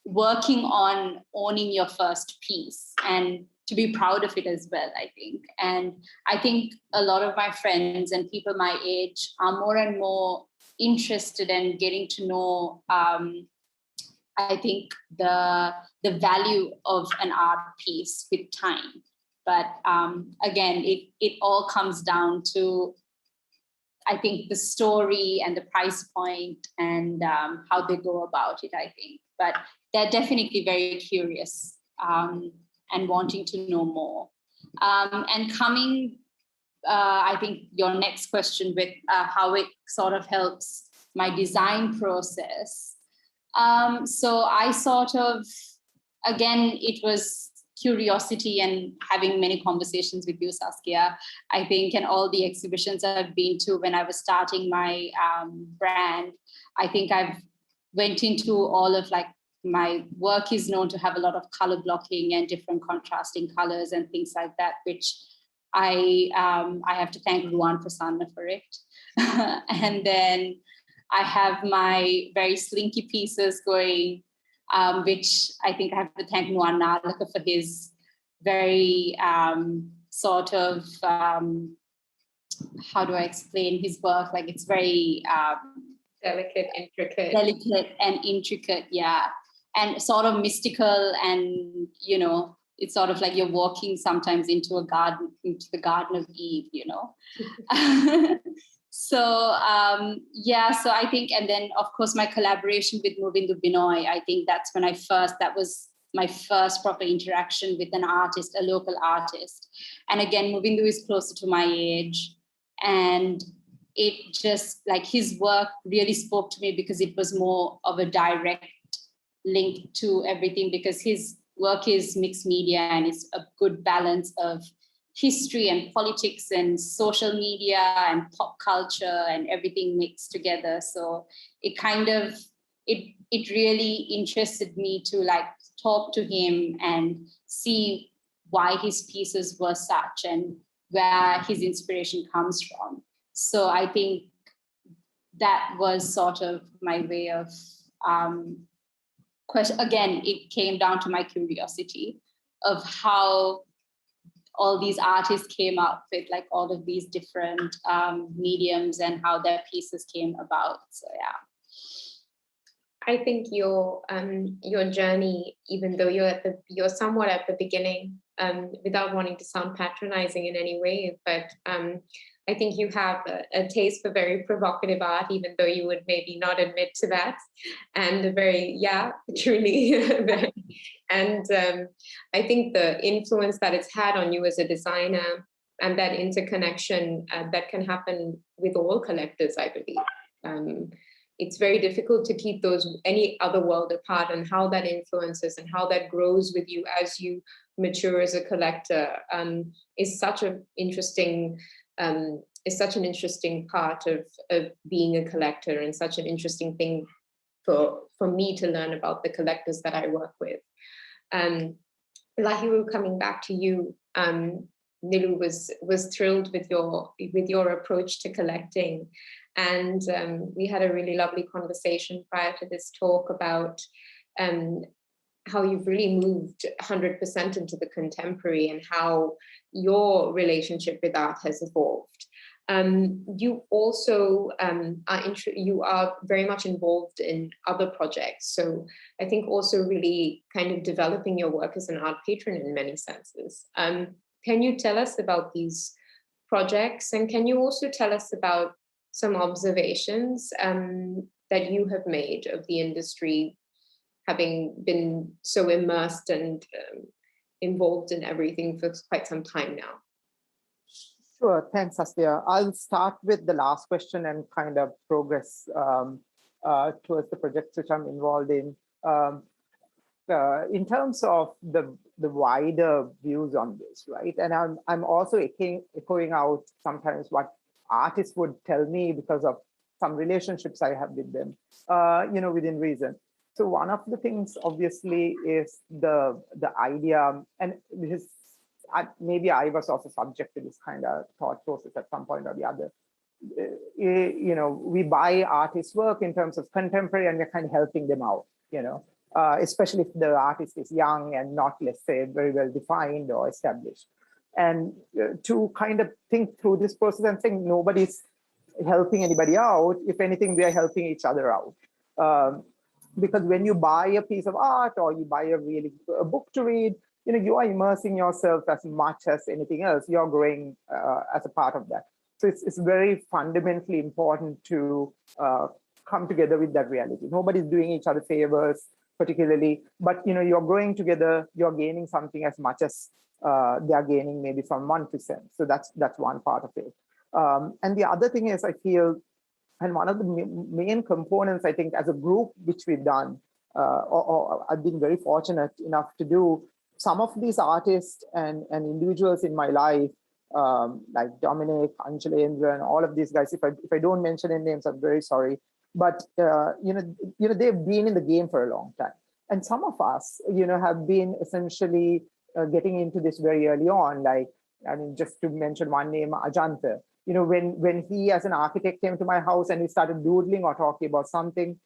working on owning your first piece and to be proud of it as well, I think. And I think a lot of my friends and people my age are more and more interested in getting to know, I think, the value of an art piece with time. But again, it all comes down to, I think, the story and the price point and how they go about it, I think. But they're definitely very curious and wanting to know more. And coming, I think, your next question with how it sort of helps my design process. So I sort of, again, it was curiosity and having many conversations with you, Saskia, I think, and all the exhibitions I've been to when I was starting my brand. I think I've went into all of, like, my work is known to have a lot of color blocking and different contrasting colors and things like that, which I have to thank Ruan Prasanna for it. And then I have my very slinky pieces going, which I think I have to thank Nuan Nalaka for his very sort of, how do I explain his work? Like, it's very delicate and intricate, yeah. And sort of mystical, and, it's sort of like you're walking sometimes into a garden, into the Garden of Eve, So, so I think, and then of course my collaboration with Movindu Binoy, I think that was my first proper interaction with an artist, a local artist. And again, Movindu is closer to my age. And it just like his work really spoke to me because it was more of a direct link to everything, because his work is mixed media and it's a good balance of history and politics and social media and pop culture and everything mixed together. So it kind of, it really interested me to like talk to him and see why his pieces were such and where his inspiration comes from. So I think that was sort of my way of again, it came down to my curiosity of how all these artists came up with like all of these different mediums and how their pieces came about. So yeah. I think your journey, even though you're somewhat at the beginning, without wanting to sound patronizing in any way, but I think you have a taste for very provocative art, even though you would maybe not admit to that, and truly, and I think the influence that it's had on you as a designer and that interconnection that can happen with all collectors, I believe. It's very difficult to keep any other world apart, and how that influences and how that grows with you as you mature as a collector is such an interesting part of being a collector, and such an interesting thing for me to learn about the collectors that I work with. Lahiru, coming back to you, Niloo was thrilled with your approach to collecting. And we had a really lovely conversation prior to this talk about how you've really moved 100% into the contemporary and how your relationship with art has evolved. You also you are very much involved in other projects. So I think also really kind of developing your work as an art patron in many senses. Can you tell us about these projects? And can you also tell us about some observations that you have made of the industry, having been so immersed and involved in everything for quite some time now? Sure, thanks, Asya. I'll start with the last question and kind of progress towards the projects which I'm involved in. In terms of the wider views on this, right? And I'm also echoing out sometimes what artists would tell me because of some relationships I have with them, within reason. So one of the things, obviously, is the idea, and this maybe I was also subject to this kind of thought process at some point or the other. We buy artists' work in terms of contemporary, and we're kind of helping them out, especially if the artist is young and not, let's say, very well defined or established. And to kind of think through this process and think nobody's helping anybody out. If anything, we are helping each other out. Because when you buy a piece of art or you buy a book to read, you are immersing yourself as much as anything else. You're growing as a part of that. So it's very fundamentally important to come together with that reality. Nobody's doing each other favors particularly, but you're growing together, you're gaining something as much as they're gaining maybe from 1%. So that's one part of it. And the other thing is, I feel, and one of the main components, I think, as a group, which we've done, or I've been very fortunate enough to do, some of these artists and individuals in my life, like Dominic, Anjalendra, and all of these guys, if I don't mention any names, I'm very sorry. But they've been in the game for a long time. And some of us, have been essentially getting into this very early on. Like, I mean, just to mention one name, Ajanta. When he as an architect came to my house and we started doodling or talking about something.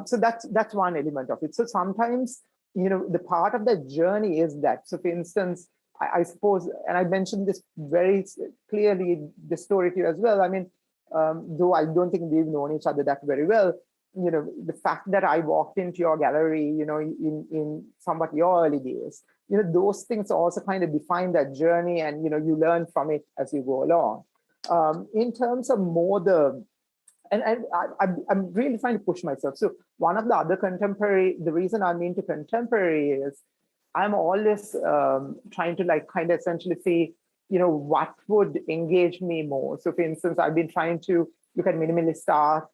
So that's one element of it. So sometimes, the part of the journey is that. So for instance, I suppose, and I mentioned this very clearly, the story to you as well. I mean, though I don't think we've known each other that very well, the fact that I walked into your gallery, in somewhat your early days, those things also kind of define that journey, and, you learn from it as you go along. In terms of more I'm really trying to push myself. So one of the other the reason I'm into contemporary is I'm always trying to kind of essentially see, what would engage me more. So for instance, I've been trying to you can minimally start,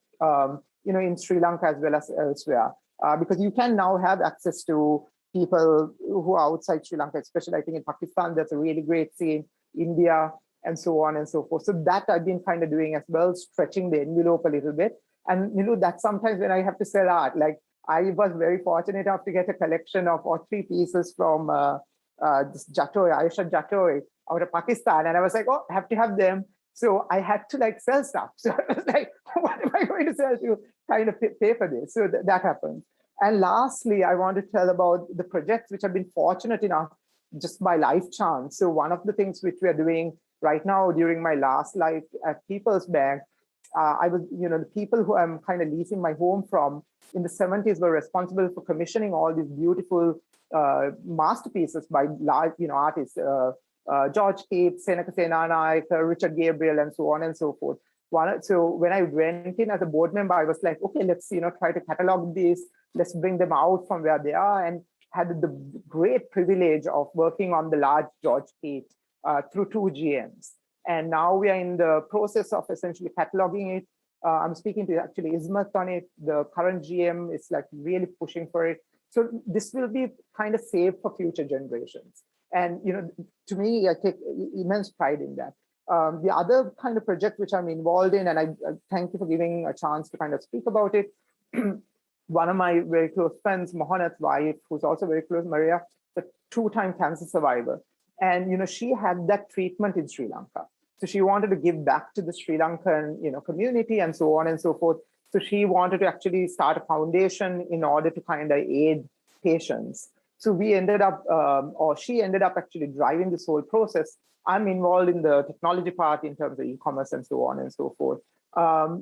in Sri Lanka as well as elsewhere, because you can now have access to people who are outside Sri Lanka, especially I think in Pakistan, there's a really great scene, India, and so on and so forth. So that I've been kind of doing as well, stretching the envelope a little bit. And that's sometimes when I have to sell art. Like I was very fortunate enough to get a collection of 3 pieces from this Jatoi, Ayesha Jatoi out of Pakistan. And I was like, oh, I have to have them. So I had to like sell stuff. So I was like, what am I going to sell to kind of pay for this? So that happened. And lastly, I want to tell about the projects which I've been fortunate enough just by life chance. So one of the things which we are doing right now during my last life at People's Bank, I was, the people who I'm kind of leasing my home from in the 70s were responsible for commissioning all these beautiful masterpieces by large, artists, George Keats, Senaka Senanayake, Richard Gabriel, and so on and so forth. So when I went in as a board member, I was like, okay, let's, try to catalog these, let's bring them out from where they are, and had the great privilege of working on the large George Keats through 2 GMs. And now we are in the process of essentially cataloging it. I'm speaking to actually Ismat on it. The current GM is like really pushing for it. So this will be kind of saved for future generations. And, to me, I take immense pride in that. The other kind of project which I'm involved in, and I thank you for giving a chance to kind of speak about it. One of my very close friends, Mohanat's wife, who's also very close, Maria, a 2-time cancer survivor. And, she had that treatment in Sri Lanka. So she wanted to give back to the Sri Lankan, community and so on and so forth. So she wanted to actually start a foundation in order to kind of aid patients. So we ended up, or she ended up actually driving this whole process. I'm involved in the technology part in terms of e-commerce and so on and so forth.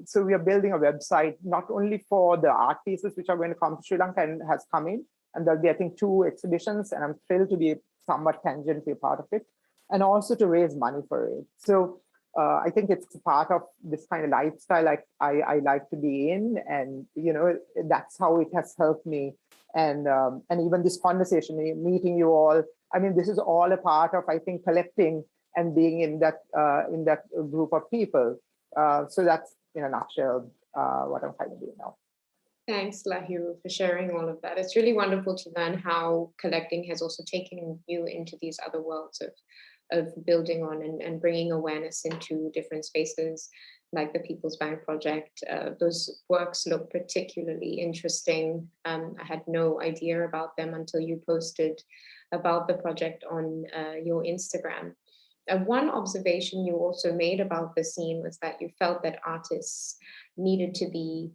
So we are building a website, not only for the art pieces, which are going to come to Sri Lanka and has come in, and they'll be, I think, 2 exhibitions, and I'm thrilled to be somewhat tangentially part of it, and also to raise money for it. So I think it's a part of this kind of lifestyle I like to be in, and that's how it has helped me. And even this conversation, meeting you all, I mean, this is all a part of, I think, collecting and being in that group of people. So that's in a nutshell what I'm kind of doing now. Thanks, Lahiru, for sharing all of that. It's really wonderful to learn how collecting has also taken you into these other worlds of building on and bringing awareness into different spaces, like the People's Bank project. Those works look particularly interesting. I had no idea about them until you posted about the project on your Instagram. One observation you also made about the scene was that you felt that artists needed to be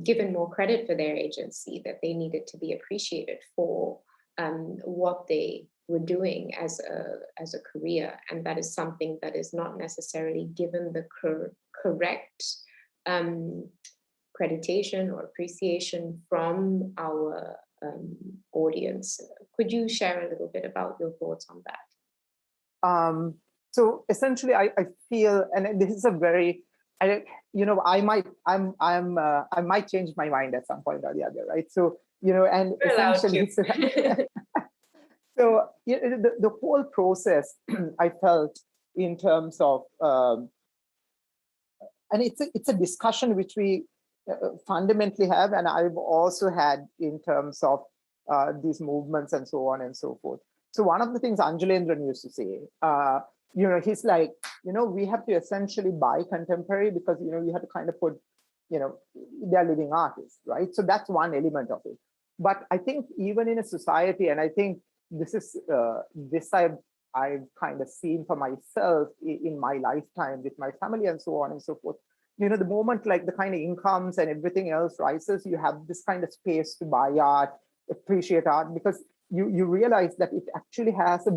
given more credit for their agency, that they needed to be appreciated for what they were doing as a career. And that is something that is not necessarily given the correct accreditation or appreciation from our audience. Could you share a little bit about your thoughts on that? So essentially, I feel, and this is a very, I might change my mind at some point or the other, right? So, and essentially, so the whole process, I felt in terms of, and it's a discussion which we fundamentally have, and I've also had in terms of these movements and so on and so forth. So one of the things Anjalendran used to say, he's like, we have to essentially buy contemporary because, we have to kind of put, they're living artists, right? So that's one element of it. But I think even in a society, and I think this is, I've kind of seen for myself in my lifetime with my family and so on and so forth. The moment like the kind of incomes and everything else rises, you have this kind of space to buy art, appreciate art, because you realize that it actually has a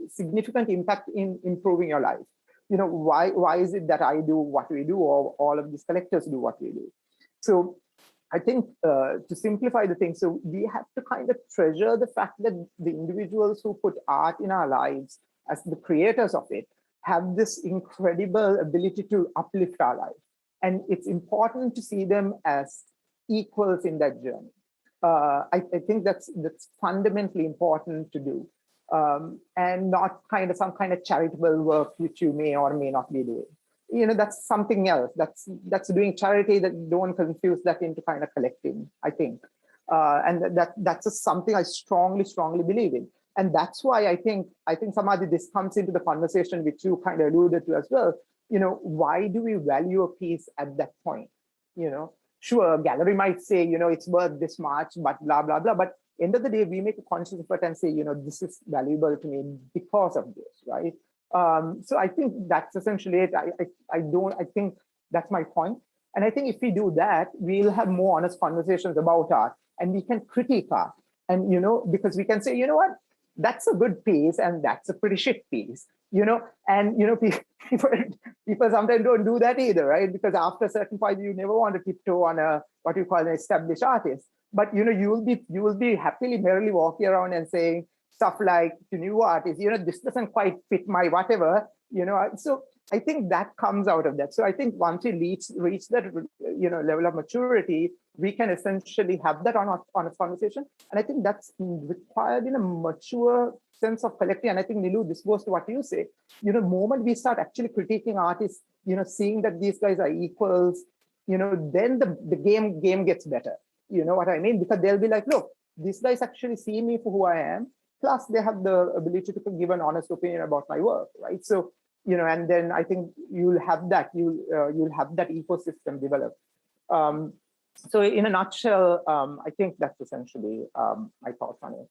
significant impact in improving your life. Why is it that I do what we do, or all of these collectors do what we do? So I think to simplify the thing, so we have to kind of treasure the fact that the individuals who put art in our lives as the creators of it have this incredible ability to uplift our life. And it's important to see them as equals in that journey. I think that's fundamentally important to do, and not kind of some kind of charitable work which you may or may not be doing. that's something else. That's doing charity. That don't confuse that into kind of collecting, I think. And that's something I strongly believe in. And that's why I think Samaadhi, this comes into the conversation which you kind of alluded to as well. Why do we value a piece at that point? Sure, a gallery might say, it's worth this much, but blah, blah, blah. But end of the day, we make a conscious effort and say, this is valuable to me because of this, right? So I think that's essentially it. I think that's my point. And I think if we do that, we'll have more honest conversations about art, and we can critique art. And, because we can say, what, that's a good piece and that's a pretty shit piece, and, people sometimes don't do that either, right? Because after a certain point, you never want to tiptoe on what you call an established artist. But, you will be happily, merrily walking around and saying stuff like to new artists, this doesn't quite fit my whatever, so I think that comes out of that. So I think once we reach that, level of maturity, we can essentially have that honest conversation. And I think that's required in a mature sense of collecting. And I think, Niloo, this goes to what you say. The moment we start actually critiquing artists, seeing that these guys are equals, then the game gets better. You know what I mean? Because they'll be like, look, these guys actually see me for who I am. Plus, they have the ability to give an honest opinion about my work, right? So, and then I think you'll have that ecosystem develop. So in a nutshell, I think that's essentially my thoughts on it.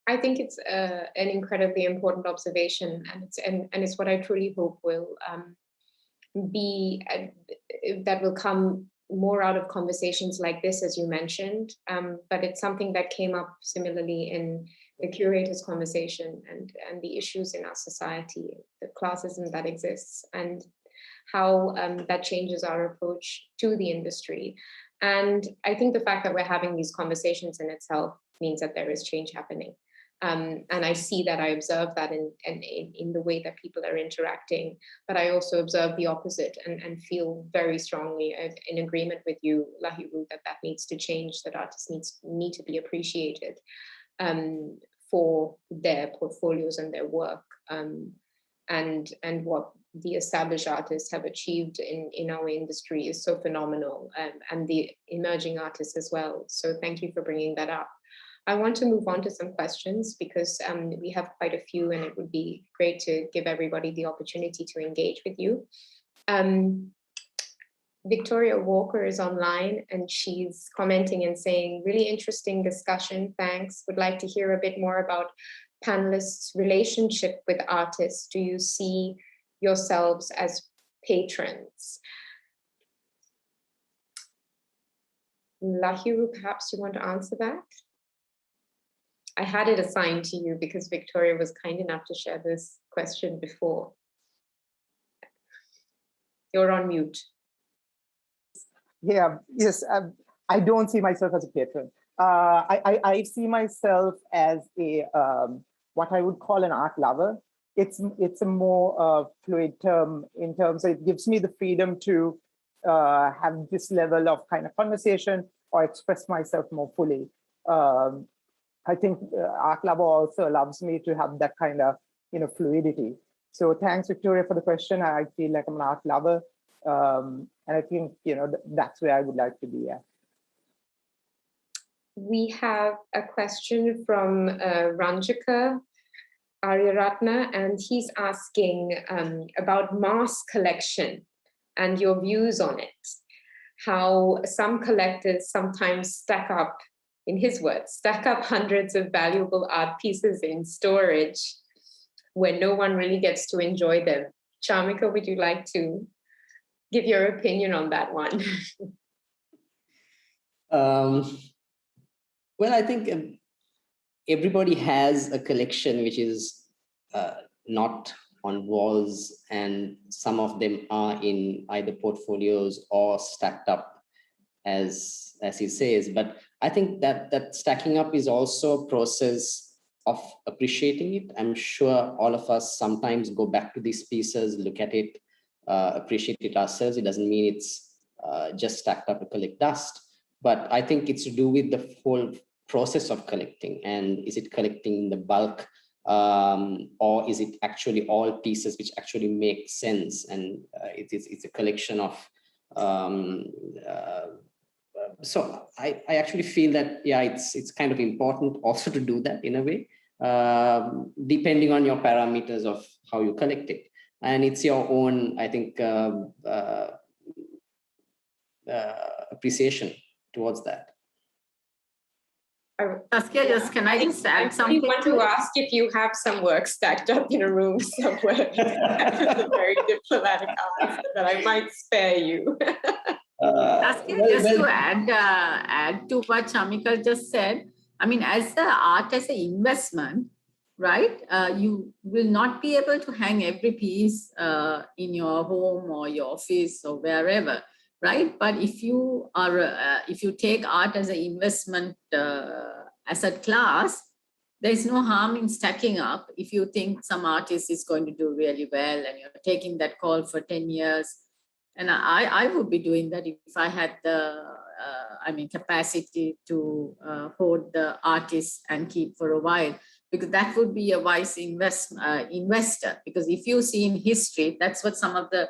I think it's an incredibly important observation, and it's what I truly hope will be that will come more out of conversations like this, as you mentioned. But it's something that came up similarly in the curators' conversation and the issues in our society, the classism that exists, and how that changes our approach to the industry. And I think the fact that we're having these conversations in itself means that there is change happening. And I see that, I observe that in the way that people are interacting, but I also observe the opposite and feel very strongly in agreement with you, Lahiru, that needs to change, that artists need to be appreciated for their portfolios and their work, and what the established artists have achieved in our industry is so phenomenal, and the emerging artists as well. So thank you for bringing that up. I want to move on to some questions because we have quite a few, and it would be great to give everybody the opportunity to engage with you. Victoria Walker is online and she's commenting and saying, really interesting discussion, thanks. Would like to hear a bit more about panelists' relationship with artists. Do you see yourselves as patrons? Lahiru, perhaps you want to answer that? I had it assigned to you because Victoria was kind enough to share this question before. You're on mute. Yeah, yes, I don't see myself as a patron. I see myself as a what I would call an art lover. It's a more fluid term in terms of it gives me the freedom to have this level of kind of conversation or express myself more fully. I think art lover also allows me to have that kind of fluidity. So thanks, Victoria, for the question. I feel like I'm an art lover, and I think that's where I would like to be at. We have a question from Ranjika Aryaratna, and he's asking about mass collection and your views on it. How some collectors sometimes stack up, in his words, stack up hundreds of valuable art pieces in storage where no one really gets to enjoy them. Chamika, would you like to give your opinion on that one? Well, I think everybody has a collection which is not on walls, and some of them are in either portfolios or stacked up, as he says. But I think that stacking up is also a process of appreciating it. I'm sure all of us sometimes go back to these pieces, look at it, appreciate it ourselves. It doesn't mean it's just stacked up to collect dust, but I think it's to do with the whole process of collecting. And is it collecting in the bulk or is it actually all pieces which actually make sense, and it's a collection of so I actually feel that, yeah, it's kind of important also to do that in a way, depending on your parameters of how you collect it, and it's your own, I think, appreciation towards that. Saskia, can I just add something? I want to ask if you have some work stacked up in a room somewhere. That's a very diplomatic answer that I might spare you. Saskia, to add to what Chamika just said, I mean, as the art as an investment, right? You will not be able to hang every piece in your home or your office or wherever, right? But if you take art as an investment asset class, there's no harm in stacking up. If you think some artist is going to do really well and you're taking that call for 10 years, and I would be doing that if I had the capacity to hold the artist and keep for a while, because that would be a wise investor. Because if you see in history, that's what some of the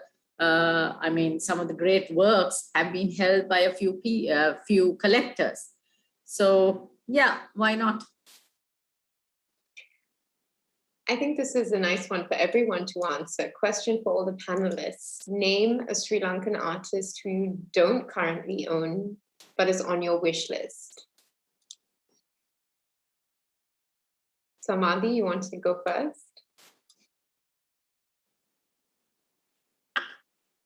some of the great works have been held by a few collectors. So yeah, why not? I think this is a nice one for everyone to answer. Question for all the panelists. Name a Sri Lankan artist who you don't currently own, but is on your wish list. Samaadhi, you want to go first?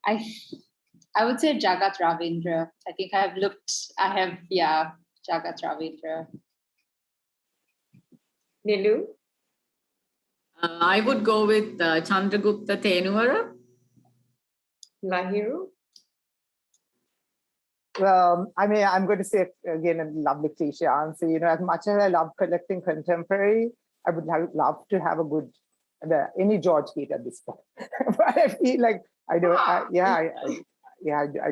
I would say Jagat Ravindra. I think Jagat Ravindra. Niloo? I would go with Chandragupta Tenuvara. Lahiru? Well, I'm going to say again a lovely cliche answer. You know, as much as I love collecting contemporary, I would love to have a good any George Keat at this point. But I feel like I don't. I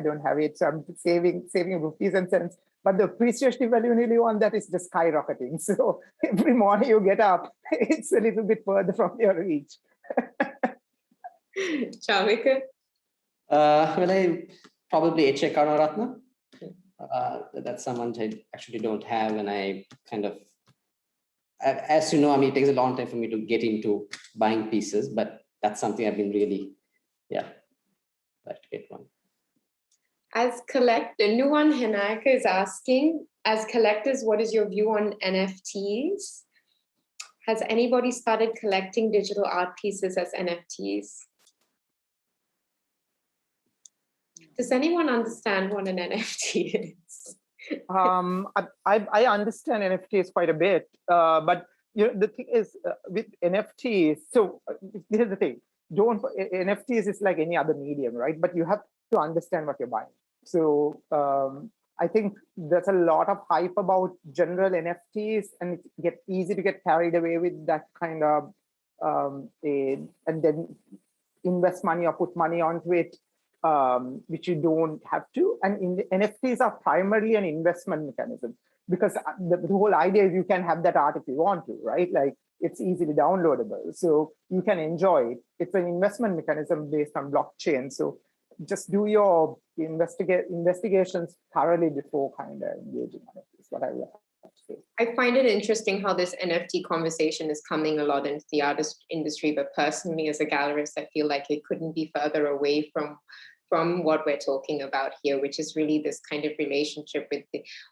don't have it. So I'm saving rupees and cents. But the appreciation value on that is just skyrocketing. So every morning you get up, it's a little bit further from your reach. Chamika? Well, I probably H.A. Karunaratne. That's someone I actually don't have, and I kind of, as you know, I mean, it takes a long time for me to get into buying pieces, but that's something I've been really, like to get one. As Nuwan Henaka is asking, as collectors, what is your view on NFTs? Has anybody started collecting digital art pieces as NFTs? Does anyone understand what an NFT is? I understand NFTs quite a bit, but you know, the thing is with NFTs. So here's the thing: NFTs is like any other medium, right? But you have to understand what you're buying. So I think there's a lot of hype about general NFTs, and it's easy to get carried away with that kind of and then invest money or put money onto it, which you don't have to. And NFTs are primarily an investment mechanism, because the whole idea is you can have that art if you want to, right? Like it's easily downloadable, so you can enjoy it. It's an investment mechanism based on blockchain. So just do your investigations thoroughly before kind of engaging on it, is what I would have to say. I find it interesting how this NFT conversation is coming a lot into the artist industry, but personally as a gallerist, I feel like it couldn't be further away from what we're talking about here, which is really this kind of relationship with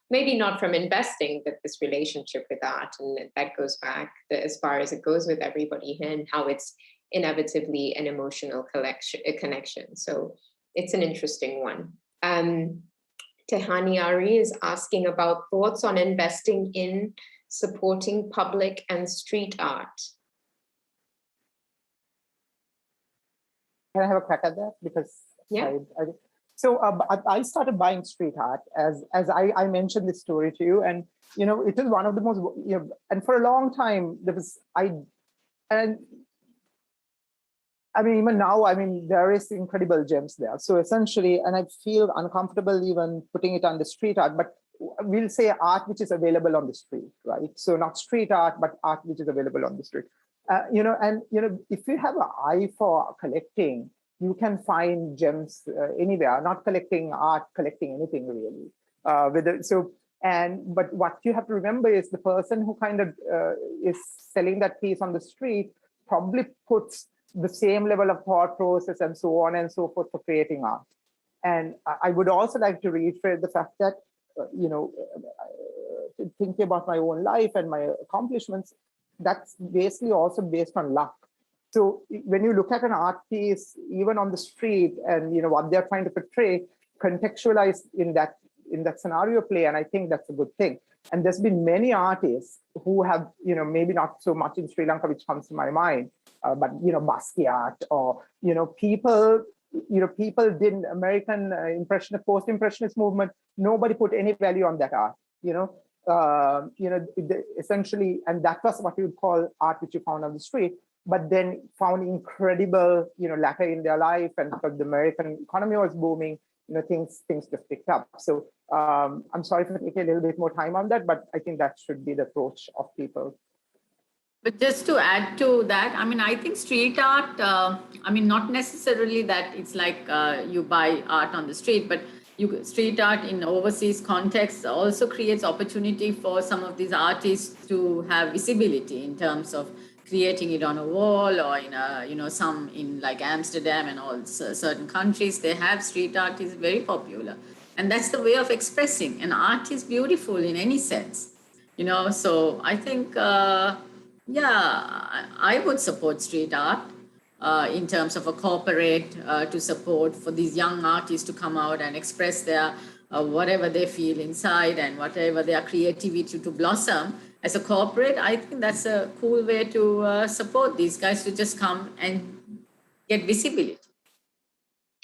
maybe not from investing, but this relationship with art. And that goes back as far as it goes with everybody here, and how it's inevitably an emotional connection. So it's an interesting one. Tehani Ari is asking about thoughts on investing in supporting public and street art. Can I have a crack at that? Because yeah. I started buying street art as I mentioned this story to you, and you know, it is one of the most, you know, and for a long time even now, there is incredible gems there. So essentially, and I feel uncomfortable even putting it on the street art, but we'll say art which is available on the street, right? So not street art, but art which is available on the street. If you have an eye for collecting, you can find gems anywhere. Not collecting art, collecting anything really. But what you have to remember is the person who kind of is selling that piece on the street probably puts the same level of thought process and so on and so forth for creating art. And I would also like to reiterate the fact that, thinking about my own life and my accomplishments, that's basically also based on luck. So when you look at an art piece, even on the street, and what they're trying to portray, contextualize in that scenario play, and I think that's a good thing. And there's been many artists who have, maybe not so much in Sri Lanka, which comes to my mind, but Basquiat or people did American post-impressionist movement. Nobody put any value on that art, essentially, and that was what you would call art which you found on the street, but then found incredible, latter in their life, and because the American economy was booming, things just picked up. So I'm sorry for taking a little bit more time on that, but I think that should be the approach of people. But just to add to that, I think street art, not necessarily that it's like you buy art on the street, but street art in overseas context also creates opportunity for some of these artists to have visibility in terms of creating it on a wall, or in some in like Amsterdam and all certain countries, they have street art is very popular. And that's the way of expressing. And art is beautiful in any sense, so I think, I would support street art in terms of a corporate to support for these young artists to come out and express their whatever they feel inside and whatever their creativity to blossom. As a corporate, I think that's a cool way to support these guys to just come and get visibility.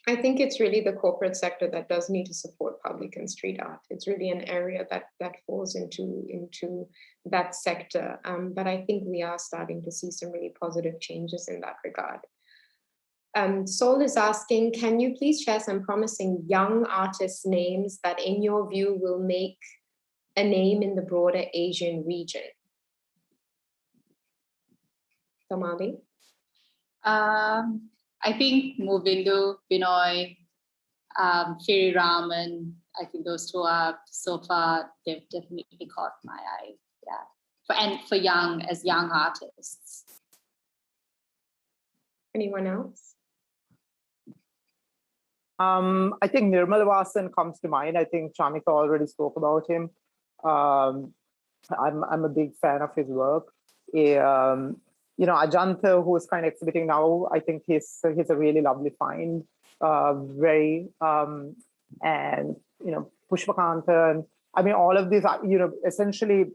I think it's really the corporate sector that does need to support public and street art. It's really an area that falls into that sector. But I think we are starting to see some really positive changes in that regard. Saul is asking, can you please share some promising young artists' names that in your view will make a name in the broader Asian region? Samaadhi? I think Movindu, Binoy, Shiri Raman, I think those two are so far, they've definitely caught my eye. Yeah. For young artists. Anyone else? I think Nirmal Vasan comes to mind. I think Chamika already spoke about him. I'm a big fan of his work. Ajanta, who is kind of exhibiting now, I think he's a really lovely find. And Pushpakanta, and all of these are, essentially,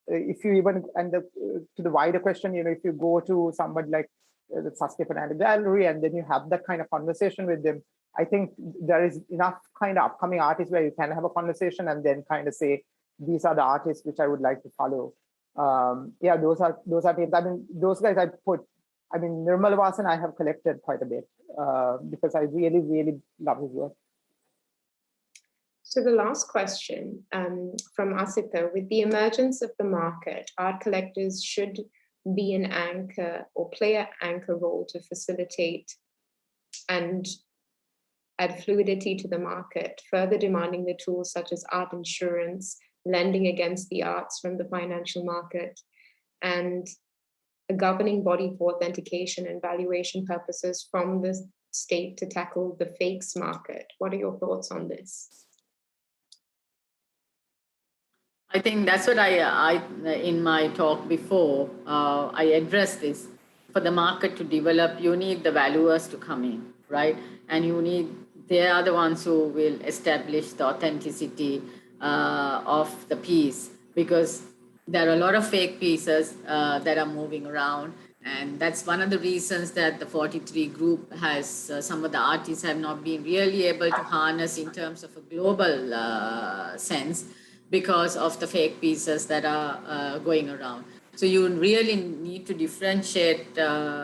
if you even, and to the wider question, if you go to somebody like the Saskia Fernandez Gallery, and then you have that kind of conversation with them, I think there is enough kind of upcoming artists where you can have a conversation and then kind of say, these are the artists which I would like to follow. Those are names. Those guys I put. Nirmal Vasan I have collected quite a bit because I really, really love his work. So the last question from Asita: with the emergence of the market, art collectors should be an anchor or play an anchor role to facilitate and add fluidity to the market, further demanding the tools such as art insurance, lending against the arts from the financial market, and a governing body for authentication and valuation purposes from the state to tackle the fakes market. What are your thoughts on this? I think that's what I in my talk before, I addressed this. For the market to develop, you need the valuers to come in, right? And they are the ones who will establish the authenticity of the piece, because there are a lot of fake pieces that are moving around. And that's one of the reasons that the 43 group has, some of the artists have not been really able to harness in terms of a global sense, because of the fake pieces that are going around. So you really need to differentiate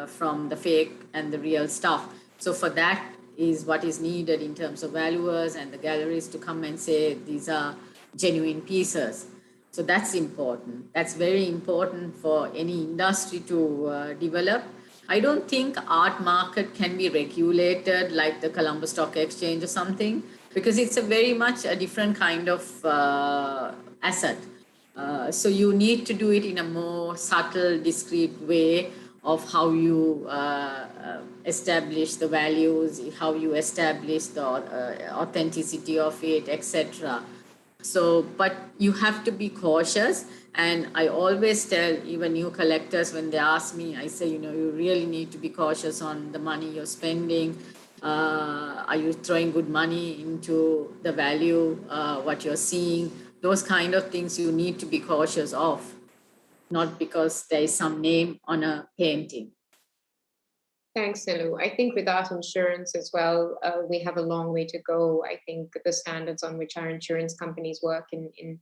from the fake and the real stuff. So for that is what is needed in terms of valuers and the galleries to come and say these are genuine pieces. So that's important. That's very important for any industry to develop. I don't think art market can be regulated like the Colombo Stock Exchange or something, because it's a very much a different kind of asset. So you need to do it in a more subtle, discreet way of how you establish the values, how you establish the authenticity of it, etc. So, but you have to be cautious. And I always tell even new collectors when they ask me, I say, you really need to be cautious on the money you're spending. Are you throwing good money into the value, what you're seeing? Those kind of things you need to be cautious of, not because there is some name on a painting. Thanks, Niloo. I think with art insurance as well, we have a long way to go. I think the standards on which our insurance companies work in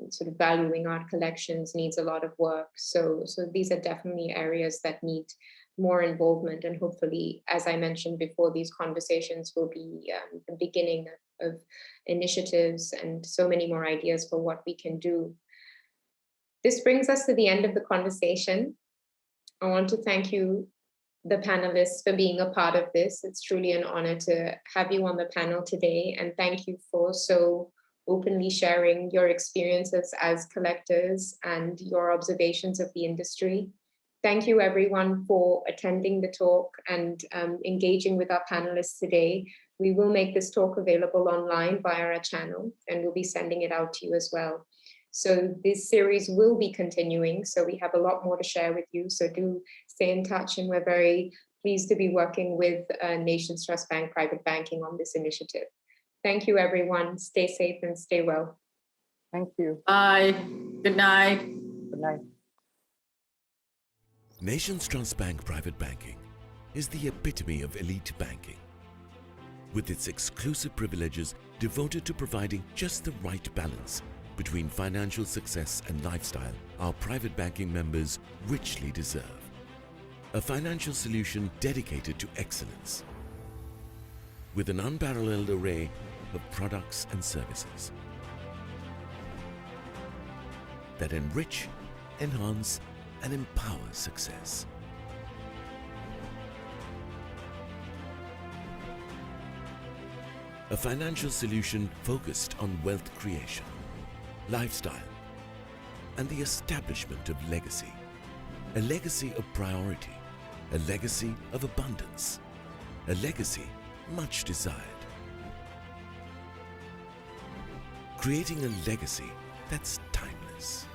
sort of valuing art collections needs a lot of work. So these are definitely areas that need more involvement. And hopefully, as I mentioned before, these conversations will be the beginning of initiatives and so many more ideas for what we can do. This brings us to the end of the conversation. I want to thank you, the panelists, for being a part of this. It's truly an honor to have you on the panel today, and thank you for so openly sharing your experiences as collectors and your observations of the industry. Thank you everyone for attending the talk and engaging with our panelists today. We will make this talk available online via our channel, and we'll be sending it out to you as well. So this series will be continuing, so we have a lot more to share with you. So do stay in touch, and we're very pleased to be working with Nations Trust Bank Private Banking on this initiative. Thank you, everyone. Stay safe and stay well. Thank you. Bye. Good night. Good night. Nations Trust Bank Private Banking is the epitome of elite banking. With its exclusive privileges devoted to providing just the right balance between financial success and lifestyle, our private banking members richly deserve. A financial solution dedicated to excellence, with an unparalleled array of products and services that enrich, enhance, and empower success. A financial solution focused on wealth creation, lifestyle, and the establishment of legacy. A legacy of priority, a legacy of abundance, a legacy much desired. Creating a legacy that's timeless.